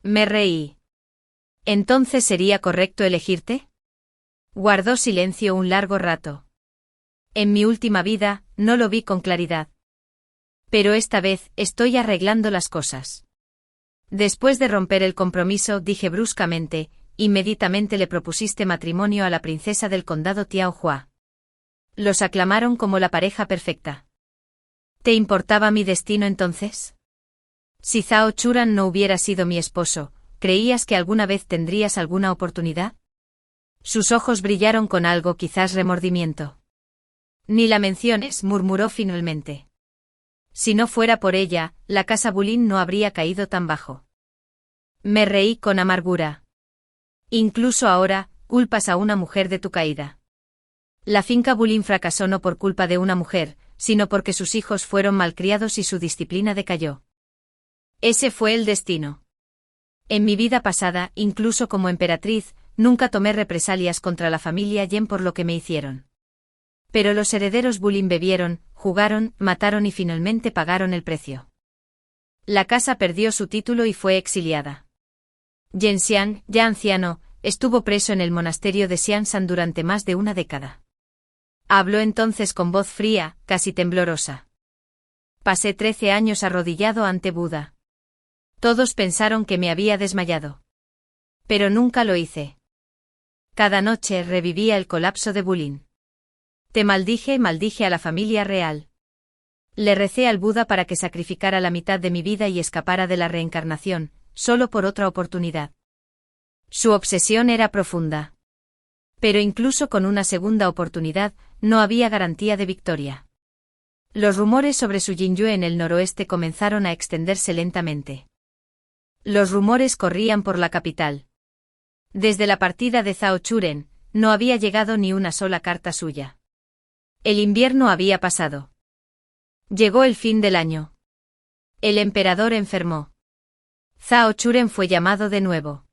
Me reí. ¿Entonces sería correcto elegirte? Guardó silencio un largo rato. En mi última vida, no lo vi con claridad. Pero esta vez, estoy arreglando las cosas. Después de romper el compromiso, dije bruscamente, inmediatamente le propusiste matrimonio a la princesa del condado Tiaohua. Los aclamaron como la pareja perfecta. ¿Te importaba mi destino entonces? Si Zhao Churan no hubiera sido mi esposo, ¿creías que alguna vez tendrías alguna oportunidad? Sus ojos brillaron con algo, quizás remordimiento. Ni la menciones, murmuró finalmente. Si no fuera por ella, la casa Bulin no habría caído tan bajo. Me reí con amargura. Incluso ahora, culpas a una mujer de tu caída. La finca Bulin fracasó no por culpa de una mujer, sino porque sus hijos fueron malcriados y su disciplina decayó. Ese fue el destino. En mi vida pasada, incluso como emperatriz, nunca tomé represalias contra la familia Yen por lo que me hicieron. Pero los herederos Bulin bebieron, jugaron, mataron y finalmente pagaron el precio. La casa perdió su título y fue exiliada. Zhenxiang, ya anciano, estuvo preso en el monasterio de Xianshan durante más de una década. Habló entonces con voz fría, casi temblorosa. Pasé 13 años arrodillado ante Buda. Todos pensaron que me había desmayado. Pero nunca lo hice. Cada noche revivía el colapso de Bulin. Te maldije a la familia real. Le recé al Buda para que sacrificara la mitad de mi vida y escapara de la reencarnación, solo por otra oportunidad. Su obsesión era profunda. Pero incluso con una segunda oportunidad, no había garantía de victoria. Los rumores sobre su Jinyue en el noroeste comenzaron a extenderse lentamente. Los rumores corrían por la capital. Desde la partida de Zhao Churen, no había llegado ni una sola carta suya. El invierno había pasado. Llegó el fin del año. El emperador enfermó. Zhao Churen fue llamado de nuevo.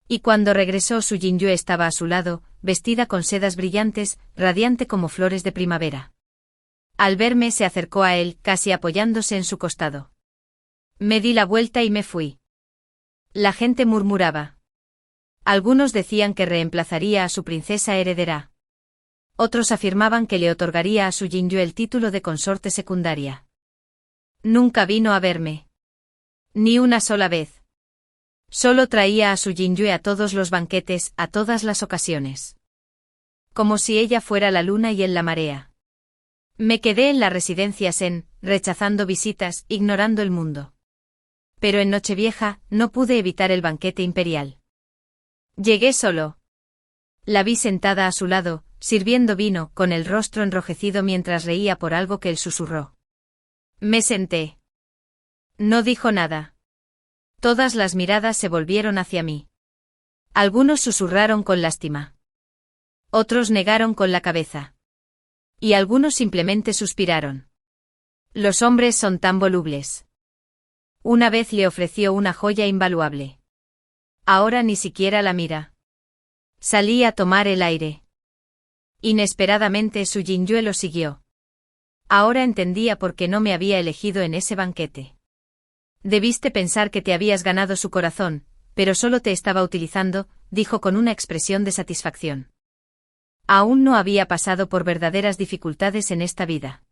Y cuando regresó, su Jinyue estaba a su lado, vestida con sedas brillantes, radiante como flores de primavera. Al verme se acercó a él, casi apoyándose en su costado. Me di la vuelta y me fui. La gente murmuraba. Algunos decían que reemplazaría a su princesa heredera. Otros afirmaban que le otorgaría a su Jinyue el título de consorte secundaria. Nunca vino a verme. Ni una sola vez. Solo traía a su Jinyue a todos los banquetes, a todas las ocasiones. Como si ella fuera la luna y él la marea. Me quedé en la residencia Sen, rechazando visitas, ignorando el mundo. Pero en Nochevieja, no pude evitar el banquete imperial. Llegué solo. La vi sentada a su lado, sirviendo vino, con el rostro enrojecido mientras reía por algo que él susurró. Me senté. No dijo nada. Todas las miradas se volvieron hacia mí. Algunos susurraron con lástima. Otros negaron con la cabeza. Y algunos simplemente suspiraron. Los hombres son tan volubles. Una vez le ofreció una joya invaluable. Ahora ni siquiera la mira. Salí a tomar el aire. Inesperadamente su Jinyue lo siguió. Ahora entendía por qué no me había elegido en ese banquete. Debiste pensar que te habías ganado su corazón, pero solo te estaba utilizando, dijo con una expresión de satisfacción. Aún no había pasado por verdaderas dificultades en esta vida.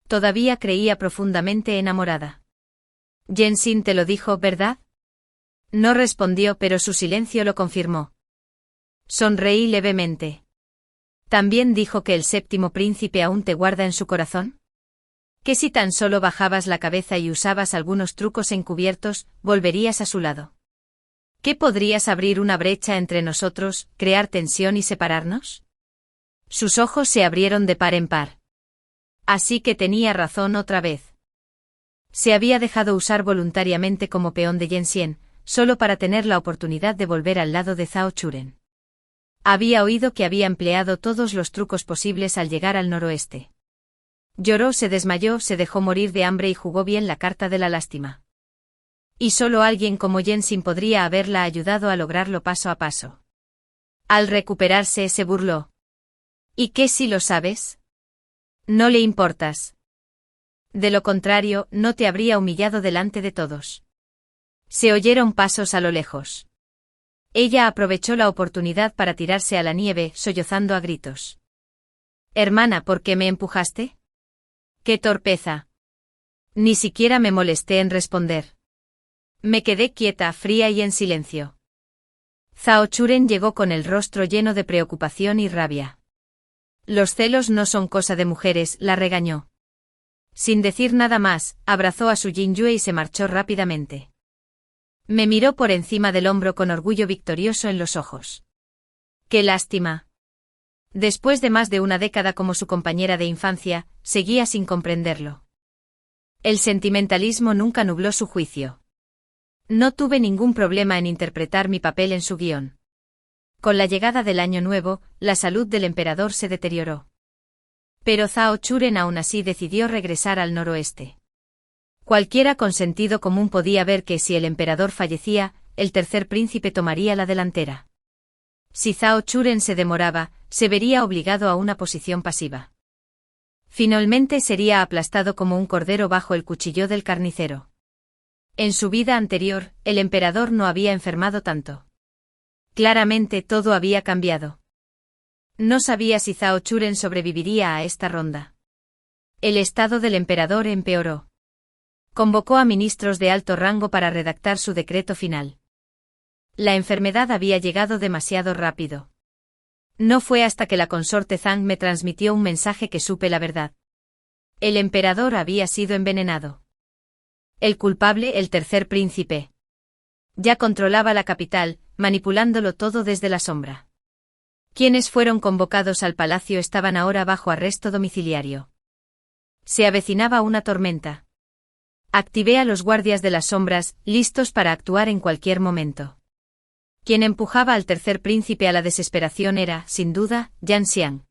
Todavía creía profundamente enamorada. Zhenxin te lo dijo, ¿verdad? No respondió, pero su silencio lo confirmó. Sonreí levemente. ¿También dijo que el séptimo príncipe aún te guarda en su corazón? ¿Que si tan solo bajabas la cabeza y usabas algunos trucos encubiertos, volverías a su lado? ¿Que podrías abrir una brecha entre nosotros, crear tensión y separarnos? Sus ojos se abrieron de par en par. Así que tenía razón otra vez. Se había dejado usar voluntariamente como peón de Zhenxian, solo para tener la oportunidad de volver al lado de Zhao Churen. Había oído que había empleado todos los trucos posibles al llegar al noroeste. Lloró, se desmayó, se dejó morir de hambre y jugó bien la carta de la lástima. Y solo alguien como Jensin podría haberla ayudado a lograrlo paso a paso. Al recuperarse, se burló. ¿Y qué si lo sabes? No le importas. De lo contrario, no te habría humillado delante de todos. Se oyeron pasos a lo lejos. Ella aprovechó la oportunidad para tirarse a la nieve, sollozando a gritos. Hermana, ¿por qué me empujaste? ¡Qué torpeza! Ni siquiera me molesté en responder. Me quedé quieta, fría y en silencio. Zhao Churen llegó con el rostro lleno de preocupación y rabia. Los celos no son cosa de mujeres, la regañó. Sin decir nada más, abrazó a su Jinjue y se marchó rápidamente. Me miró por encima del hombro con orgullo victorioso en los ojos. ¡Qué lástima! Después de más de una década como su compañera de infancia, seguía sin comprenderlo. El sentimentalismo nunca nubló su juicio. No tuve ningún problema en interpretar mi papel en su guión. Con la llegada del Año Nuevo, la salud del emperador se deterioró. Pero Zhao Churen aún así decidió regresar al noroeste. Cualquiera con sentido común podía ver que si el emperador fallecía, el tercer príncipe tomaría la delantera. Si Zhao Churen se demoraba, se vería obligado a una posición pasiva. Finalmente sería aplastado como un cordero bajo el cuchillo del carnicero. En su vida anterior, el emperador no había enfermado tanto. Claramente todo había cambiado. No sabía si Zhao Churen sobreviviría a esta ronda. El estado del emperador empeoró. Convocó a ministros de alto rango para redactar su decreto final. La enfermedad había llegado demasiado rápido. No fue hasta que la consorte Zhang me transmitió un mensaje que supe la verdad. El emperador había sido envenenado. El culpable, el tercer príncipe. Ya controlaba la capital, manipulándolo todo desde la sombra. Quienes fueron convocados al palacio estaban ahora bajo arresto domiciliario. Se avecinaba una tormenta. Activé a los guardias de las sombras, listos para actuar en cualquier momento. Quien empujaba al tercer príncipe a la desesperación era, sin duda, Yan Xiang.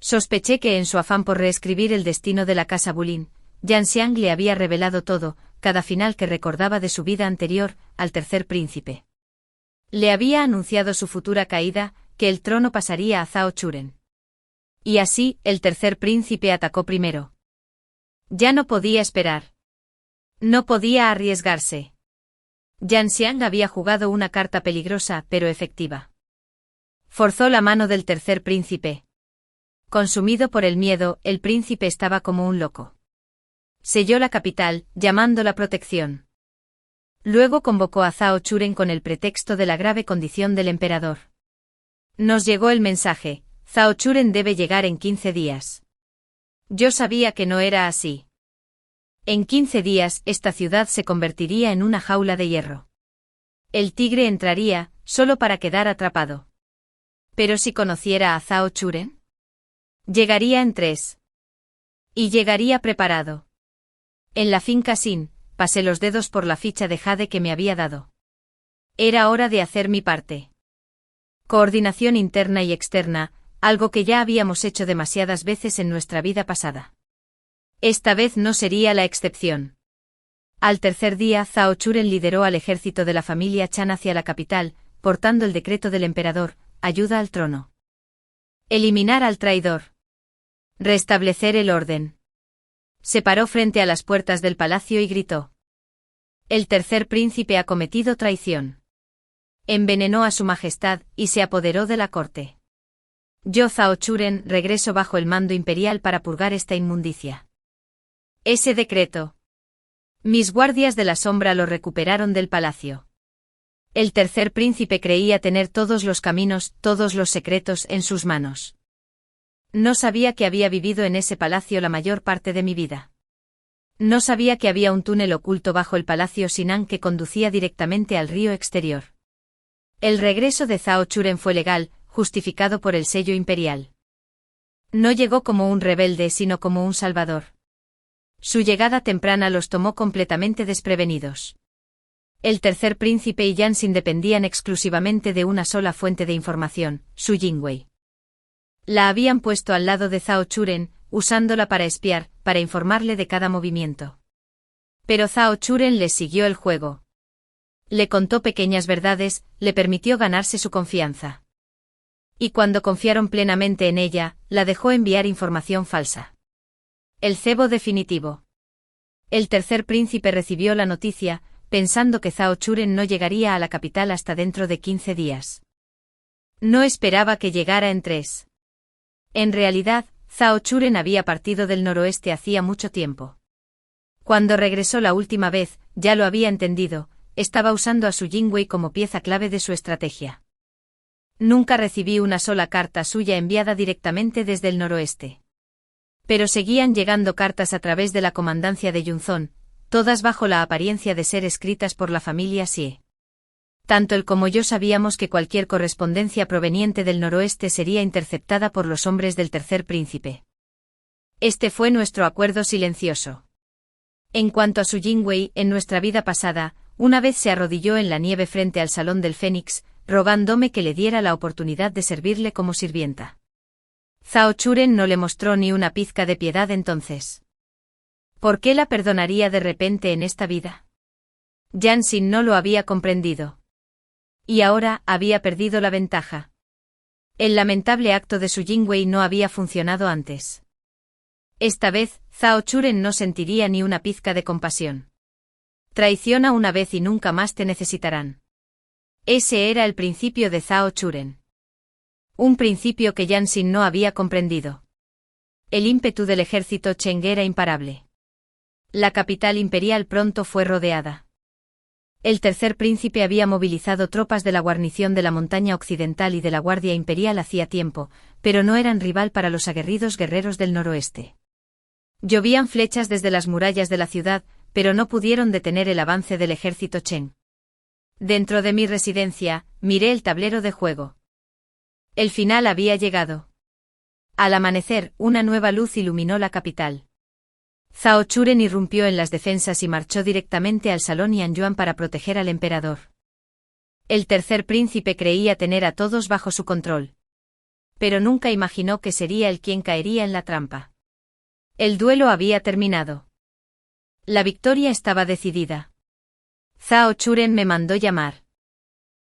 Sospeché que en su afán por reescribir el destino de la casa Bulin, Yan Xiang le había revelado todo, cada final que recordaba de su vida anterior, al tercer príncipe. Le había anunciado su futura caída, que el trono pasaría a Zhao Churen. Y así, el tercer príncipe atacó primero. Ya no podía esperar. No podía arriesgarse. Yan Xiang había jugado una carta peligrosa, pero efectiva. Forzó la mano del tercer príncipe. Consumido por el miedo, el príncipe estaba como un loco. Selló la capital, llamando la protección. Luego convocó a Zhao Churen con el pretexto de la grave condición del emperador. Nos llegó el mensaje, Zhao Churen debe llegar en 15 días. Yo sabía que no era así. En 15 días, esta ciudad se convertiría en una jaula de hierro. El tigre entraría, solo para quedar atrapado. Pero si conociera a Zhao Churen, llegaría en 3. Y llegaría preparado. En la finca Sin, pasé los dedos por la ficha de Jade que me había dado. Era hora de hacer mi parte. Coordinación interna y externa, algo que ya habíamos hecho demasiadas veces en nuestra vida pasada. Esta vez no sería la excepción. Al tercer día, Zhao Churen lideró al ejército de la familia Chan hacia la capital, portando el decreto del emperador, ayuda al trono. Eliminar al traidor. Restablecer el orden. Se paró frente a las puertas del palacio y gritó. El tercer príncipe ha cometido traición. Envenenó a su majestad y se apoderó de la corte. Yo, Zhao Churen, regreso bajo el mando imperial para purgar esta inmundicia. Ese decreto. Mis guardias de la sombra lo recuperaron del palacio. El tercer príncipe creía tener todos los caminos, todos los secretos en sus manos. No sabía que había vivido en ese palacio la mayor parte de mi vida. No sabía que había un túnel oculto bajo el palacio Sinan que conducía directamente al río exterior. El regreso de Zhao Churen fue legal, justificado por el sello imperial. No llegó como un rebelde sino como un salvador. Su llegada temprana los tomó completamente desprevenidos. El tercer príncipe y Jansin dependían exclusivamente de una sola fuente de información, Su Jingwei. La habían puesto al lado de Zhao Churen, usándola para espiar, para informarle de cada movimiento. Pero Zhao Churen les siguió el juego. Le contó pequeñas verdades, le permitió ganarse su confianza. Y cuando confiaron plenamente en ella, la dejó enviar información falsa. El cebo definitivo. El tercer príncipe recibió la noticia, pensando que Zhao Churen no llegaría a la capital hasta dentro de 15 días. No esperaba que llegara en 3. En realidad, Zhao Churen había partido del noroeste hacía mucho tiempo. Cuando regresó la última vez, ya lo había entendido, estaba usando a Su Jingwei como pieza clave de su estrategia. Nunca recibí una sola carta suya enviada directamente desde el noroeste. Pero seguían llegando cartas a través de la comandancia de Yunzón, todas bajo la apariencia de ser escritas por la familia Xie. Tanto él como yo sabíamos que cualquier correspondencia proveniente del noroeste sería interceptada por los hombres del tercer príncipe. Este fue nuestro acuerdo silencioso. En cuanto a Su Jingwei, en nuestra vida pasada, una vez se arrodilló en la nieve frente al Salón del Fénix, rogándome que le diera la oportunidad de servirle como sirvienta. Zhao Churen no le mostró ni una pizca de piedad entonces. ¿Por qué la perdonaría de repente en esta vida? Jansin no lo había comprendido. Y ahora había perdido la ventaja. El lamentable acto de Su Jingwei no había funcionado antes. Esta vez, Zhao Churen no sentiría ni una pizca de compasión. Traiciona una vez y nunca más te necesitarán. Ese era el principio de Zhao Churen. Un principio que Jansin no había comprendido. El ímpetu del ejército Cheng era imparable. La capital imperial pronto fue rodeada. El tercer príncipe había movilizado tropas de la guarnición de la montaña occidental y de la guardia imperial hacía tiempo, pero no eran rival para los aguerridos guerreros del noroeste. Llovían flechas desde las murallas de la ciudad, pero no pudieron detener el avance del ejército Cheng. Dentro de mi residencia, miré el tablero de juego. El final había llegado. Al amanecer, una nueva luz iluminó la capital. Zhao Churen irrumpió en las defensas y marchó directamente al salón Yanyuan para proteger al emperador. El tercer príncipe creía tener a todos bajo su control. Pero nunca imaginó que sería él quien caería en la trampa. El duelo había terminado. La victoria estaba decidida. Zhao Churen me mandó llamar.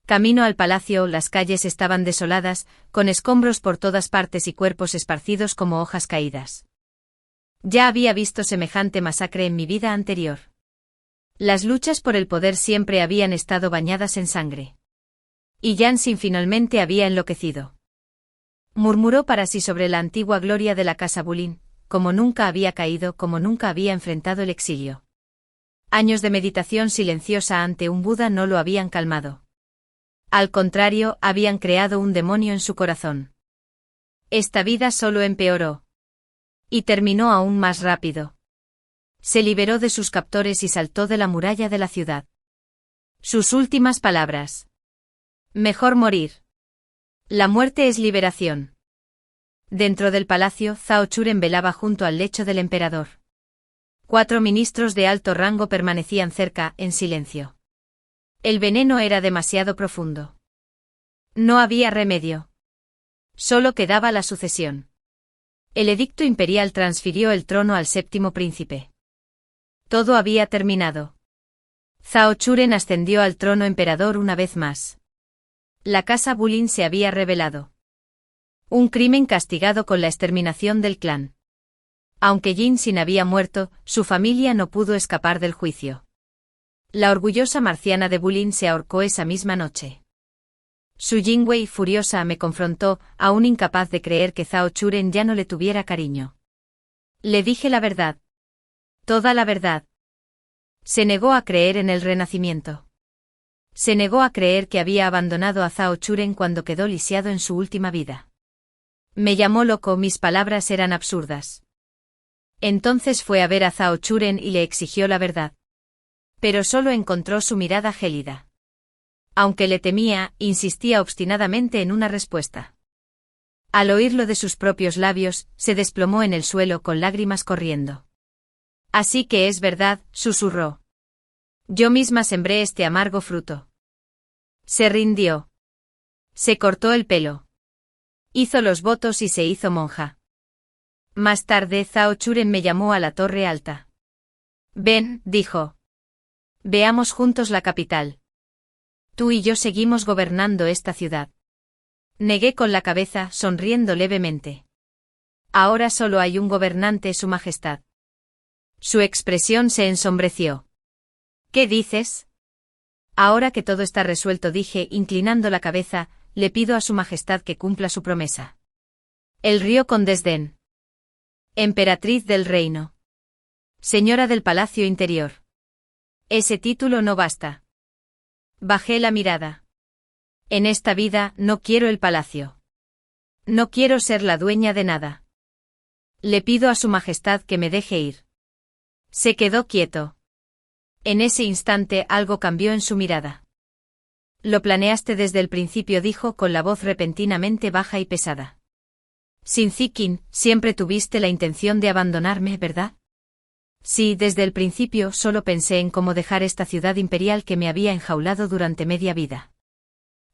Camino al palacio, las calles estaban desoladas, con escombros por todas partes y cuerpos esparcidos como hojas caídas. Ya había visto semejante masacre en mi vida anterior. Las luchas por el poder siempre habían estado bañadas en sangre. Y Jansin finalmente había enloquecido. Murmuró para sí sobre la antigua gloria de la casa Bulin, como nunca había caído, como nunca había enfrentado el exilio. Años de meditación silenciosa ante un Buda no lo habían calmado. Al contrario, habían creado un demonio en su corazón. Esta vida solo empeoró. Y terminó aún más rápido. Se liberó de sus captores y saltó de la muralla de la ciudad. Sus últimas palabras. Mejor morir. La muerte es liberación. Dentro del palacio, Zhao Churen velaba junto al lecho del emperador. 4 ministros de alto rango permanecían cerca, en silencio. El veneno era demasiado profundo. No había remedio. Solo quedaba la sucesión. El edicto imperial transfirió el trono al séptimo príncipe. Todo había terminado. Zhao Churen ascendió al trono emperador una vez más. La casa Bulin se había rebelado. Un crimen castigado con la exterminación del clan. Aunque Jansin había muerto, su familia no pudo escapar del juicio. La orgullosa marciana de Bulin se ahorcó esa misma noche. Su Jingwei, furiosa, me confrontó, aún incapaz de creer que Zhao Churen ya no le tuviera cariño. Le dije la verdad. Toda la verdad. Se negó a creer en el renacimiento. Se negó a creer que había abandonado a Zhao Churen cuando quedó lisiado en su última vida. Me llamó loco, mis palabras eran absurdas. Entonces fue a ver a Zhao Churen y le exigió la verdad. Pero solo encontró su mirada gélida. Aunque le temía, insistía obstinadamente en una respuesta. Al oírlo de sus propios labios, se desplomó en el suelo con lágrimas corriendo. Así que es verdad, susurró. Yo misma sembré este amargo fruto. Se rindió. Se cortó el pelo. Hizo los votos y se hizo monja. Más tarde Zhao Churen me llamó a la torre alta. Ven, dijo. Veamos juntos la capital. Tú y yo seguimos gobernando esta ciudad. Negué con la cabeza, sonriendo levemente. Ahora solo hay un gobernante, Su Majestad. Su expresión se ensombreció. ¿Qué dices? Ahora que todo está resuelto, dije, inclinando la cabeza, le pido a Su Majestad que cumpla su promesa. Él rió con desdén. Emperatriz del reino. Señora del palacio interior. Ese título no basta. Bajé la mirada. En esta vida no quiero el palacio. No quiero ser la dueña de nada. Le pido a Su Majestad que me deje ir. Se quedó quieto. En ese instante algo cambió en su mirada. Lo planeaste desde el principio, dijo con la voz repentinamente baja y pesada. Sin Ziqin, siempre tuviste la intención de abandonarme, ¿verdad? Sí, desde el principio solo pensé en cómo dejar esta ciudad imperial que me había enjaulado durante media vida.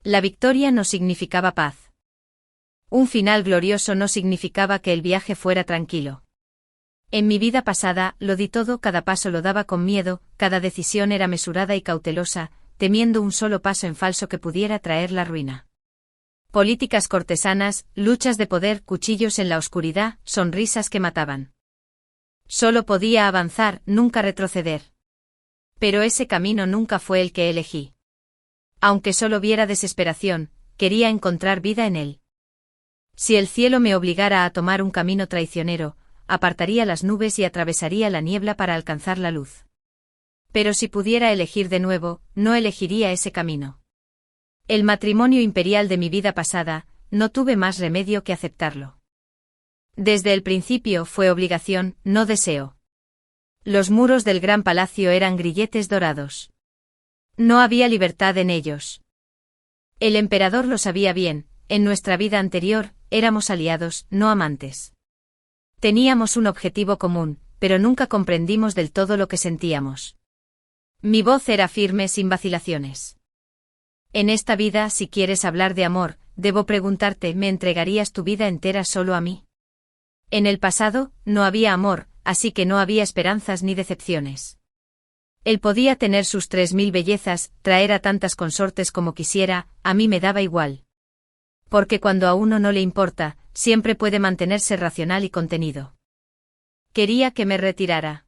La victoria no significaba paz. Un final glorioso no significaba que el viaje fuera tranquilo. En mi vida pasada, lo di todo, cada paso lo daba con miedo, cada decisión era mesurada y cautelosa, temiendo un solo paso en falso que pudiera traer la ruina. Políticas cortesanas, luchas de poder, cuchillos en la oscuridad, sonrisas que mataban. Solo podía avanzar, nunca retroceder. Pero ese camino nunca fue el que elegí. Aunque solo viera desesperación, quería encontrar vida en él. Si el cielo me obligara a tomar un camino traicionero, apartaría las nubes y atravesaría la niebla para alcanzar la luz. Pero si pudiera elegir de nuevo, no elegiría ese camino. El matrimonio imperial de mi vida pasada, no tuve más remedio que aceptarlo. Desde el principio fue obligación, no deseo. Los muros del gran palacio eran grilletes dorados. No había libertad en ellos. El emperador lo sabía bien, en nuestra vida anterior, éramos aliados, no amantes. Teníamos un objetivo común, pero nunca comprendimos del todo lo que sentíamos. Mi voz era firme sin vacilaciones. En esta vida, si quieres hablar de amor, debo preguntarte, ¿me entregarías tu vida entera solo a mí? En el pasado, no había amor, así que no había esperanzas ni decepciones. Él podía tener sus 3000 bellezas, traer a tantas consortes como quisiera, a mí me daba igual. Porque cuando a uno no le importa, siempre puede mantenerse racional y contenido. Quería que me retirara.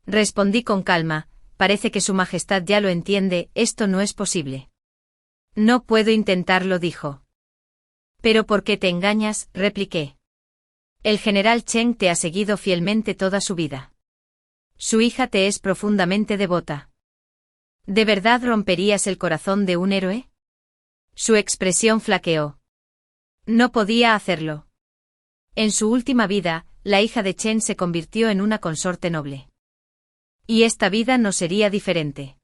Respondí con calma, parece que Su Majestad ya lo entiende, esto no es posible. No puedo intentarlo, dijo. ¿Pero por qué te engañas?, repliqué. El general Cheng te ha seguido fielmente toda su vida. Su hija te es profundamente devota. ¿De verdad romperías el corazón de un héroe? Su expresión flaqueó. No podía hacerlo. En su última vida, la hija de Chen se convirtió en una consorte noble. Y esta vida no sería diferente.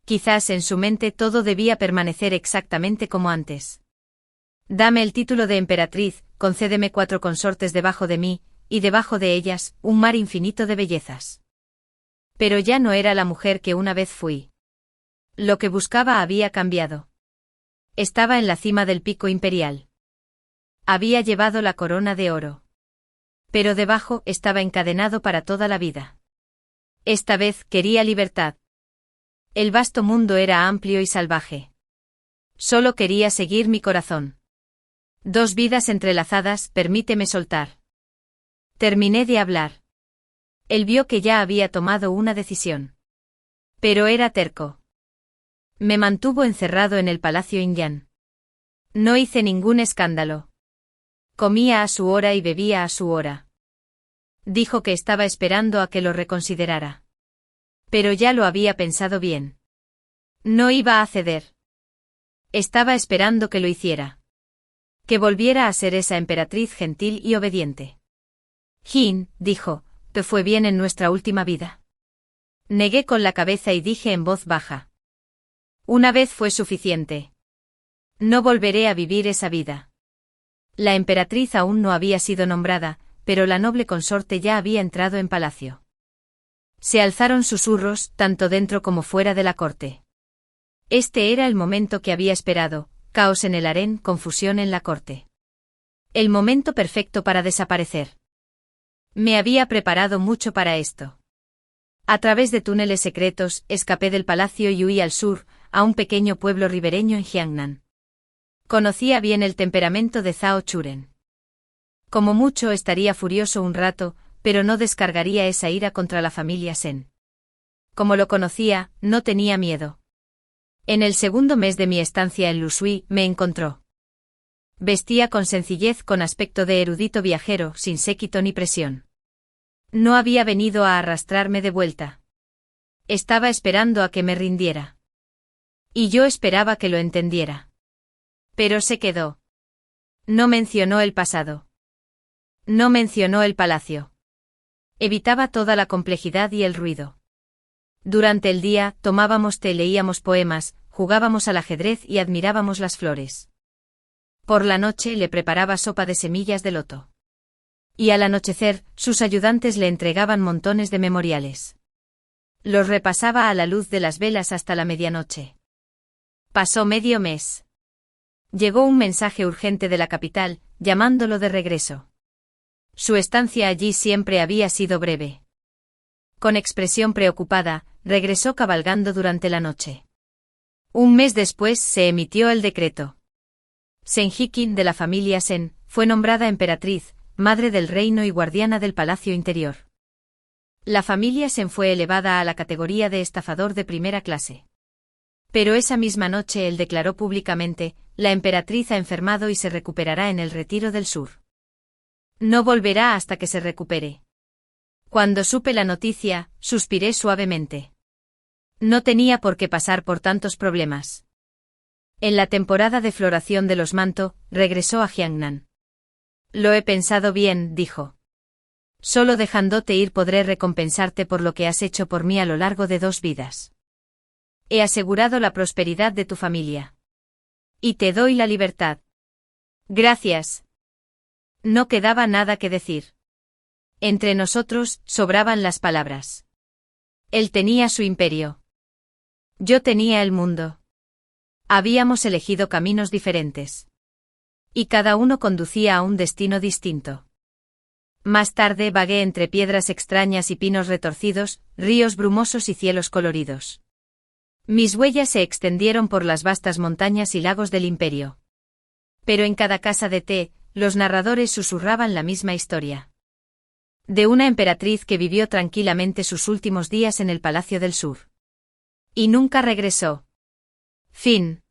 Quizás en su mente todo debía permanecer exactamente como antes. Dame el título de emperatriz, concédeme 4 consortes debajo de mí, y debajo de ellas, un mar infinito de bellezas. Pero ya no era la mujer que una vez fui. Lo que buscaba había cambiado. Estaba en la cima del pico imperial. Había llevado la corona de oro. Pero debajo estaba encadenado para toda la vida. Esta vez quería libertad. El vasto mundo era amplio y salvaje. Solo quería seguir mi corazón. 2 vidas entrelazadas, permíteme soltar. Terminé de hablar. Él vio que ya había tomado una decisión. Pero era terco. Me mantuvo encerrado en el palacio Inyan. No hice ningún escándalo. Comía a su hora y bebía a su hora. Dijo que estaba esperando a que lo reconsiderara. Pero ya lo había pensado bien. No iba a ceder. Estaba esperando que lo hiciera. Que volviera a ser esa emperatriz gentil y obediente. Jin, dijo, ¿te fue bien en nuestra última vida? Negué con la cabeza y dije en voz baja. Una vez fue suficiente. No volveré a vivir esa vida. La emperatriz aún no había sido nombrada, pero la noble consorte ya había entrado en palacio. Se alzaron susurros, tanto dentro como fuera de la corte. Este era el momento que había esperado, caos en el harén, confusión en la corte. El momento perfecto para desaparecer. Me había preparado mucho para esto. A través de túneles secretos, escapé del palacio y huí al sur, a un pequeño pueblo ribereño en Jiangnan. Conocía bien el temperamento de Zhao Churen. Como mucho estaría furioso un rato, pero no descargaría esa ira contra la familia Sen. Como lo conocía, no tenía miedo. En el segundo mes de mi estancia en Lushui, me encontró. Vestía con sencillez, con aspecto de erudito viajero, sin séquito ni presión. No había venido a arrastrarme de vuelta. Estaba esperando a que me rindiera. Y yo esperaba que lo entendiera. Pero se quedó. No mencionó el pasado. No mencionó el palacio. Evitaba toda la complejidad y el ruido. Durante el día, tomábamos té, leíamos poemas, jugábamos al ajedrez y admirábamos las flores. Por la noche le preparaba sopa de semillas de loto. Y al anochecer, sus ayudantes le entregaban montones de memoriales. Los repasaba a la luz de las velas hasta la medianoche. Pasó medio mes. Llegó un mensaje urgente de la capital, llamándolo de regreso. Su estancia allí siempre había sido breve. Con expresión preocupada, regresó cabalgando durante la noche. Un mes después se emitió el decreto. Sen Hikin, de la familia Sen, fue nombrada emperatriz, madre del reino y guardiana del palacio interior. La familia Sen fue elevada a la categoría de estafador de primera clase. Pero esa misma noche él declaró públicamente: la emperatriz ha enfermado y se recuperará en el retiro del sur. No volverá hasta que se recupere. Cuando supe la noticia, suspiré suavemente. No tenía por qué pasar por tantos problemas. En la temporada de floración de los manto, regresó a Jiangnan. Lo he pensado bien, dijo. Solo dejándote ir podré recompensarte por lo que has hecho por mí a lo largo de 2 vidas. He asegurado la prosperidad de tu familia. Y te doy la libertad. Gracias. No quedaba nada que decir. Entre nosotros, sobraban las palabras. Él tenía su imperio. Yo tenía el mundo. Habíamos elegido caminos diferentes. Y cada uno conducía a un destino distinto. Más tarde vagué entre piedras extrañas y pinos retorcidos, ríos brumosos y cielos coloridos. Mis huellas se extendieron por las vastas montañas y lagos del imperio. Pero en cada casa de té, los narradores susurraban la misma historia. De una emperatriz que vivió tranquilamente sus últimos días en el Palacio del Sur. Y nunca regresó. Fin.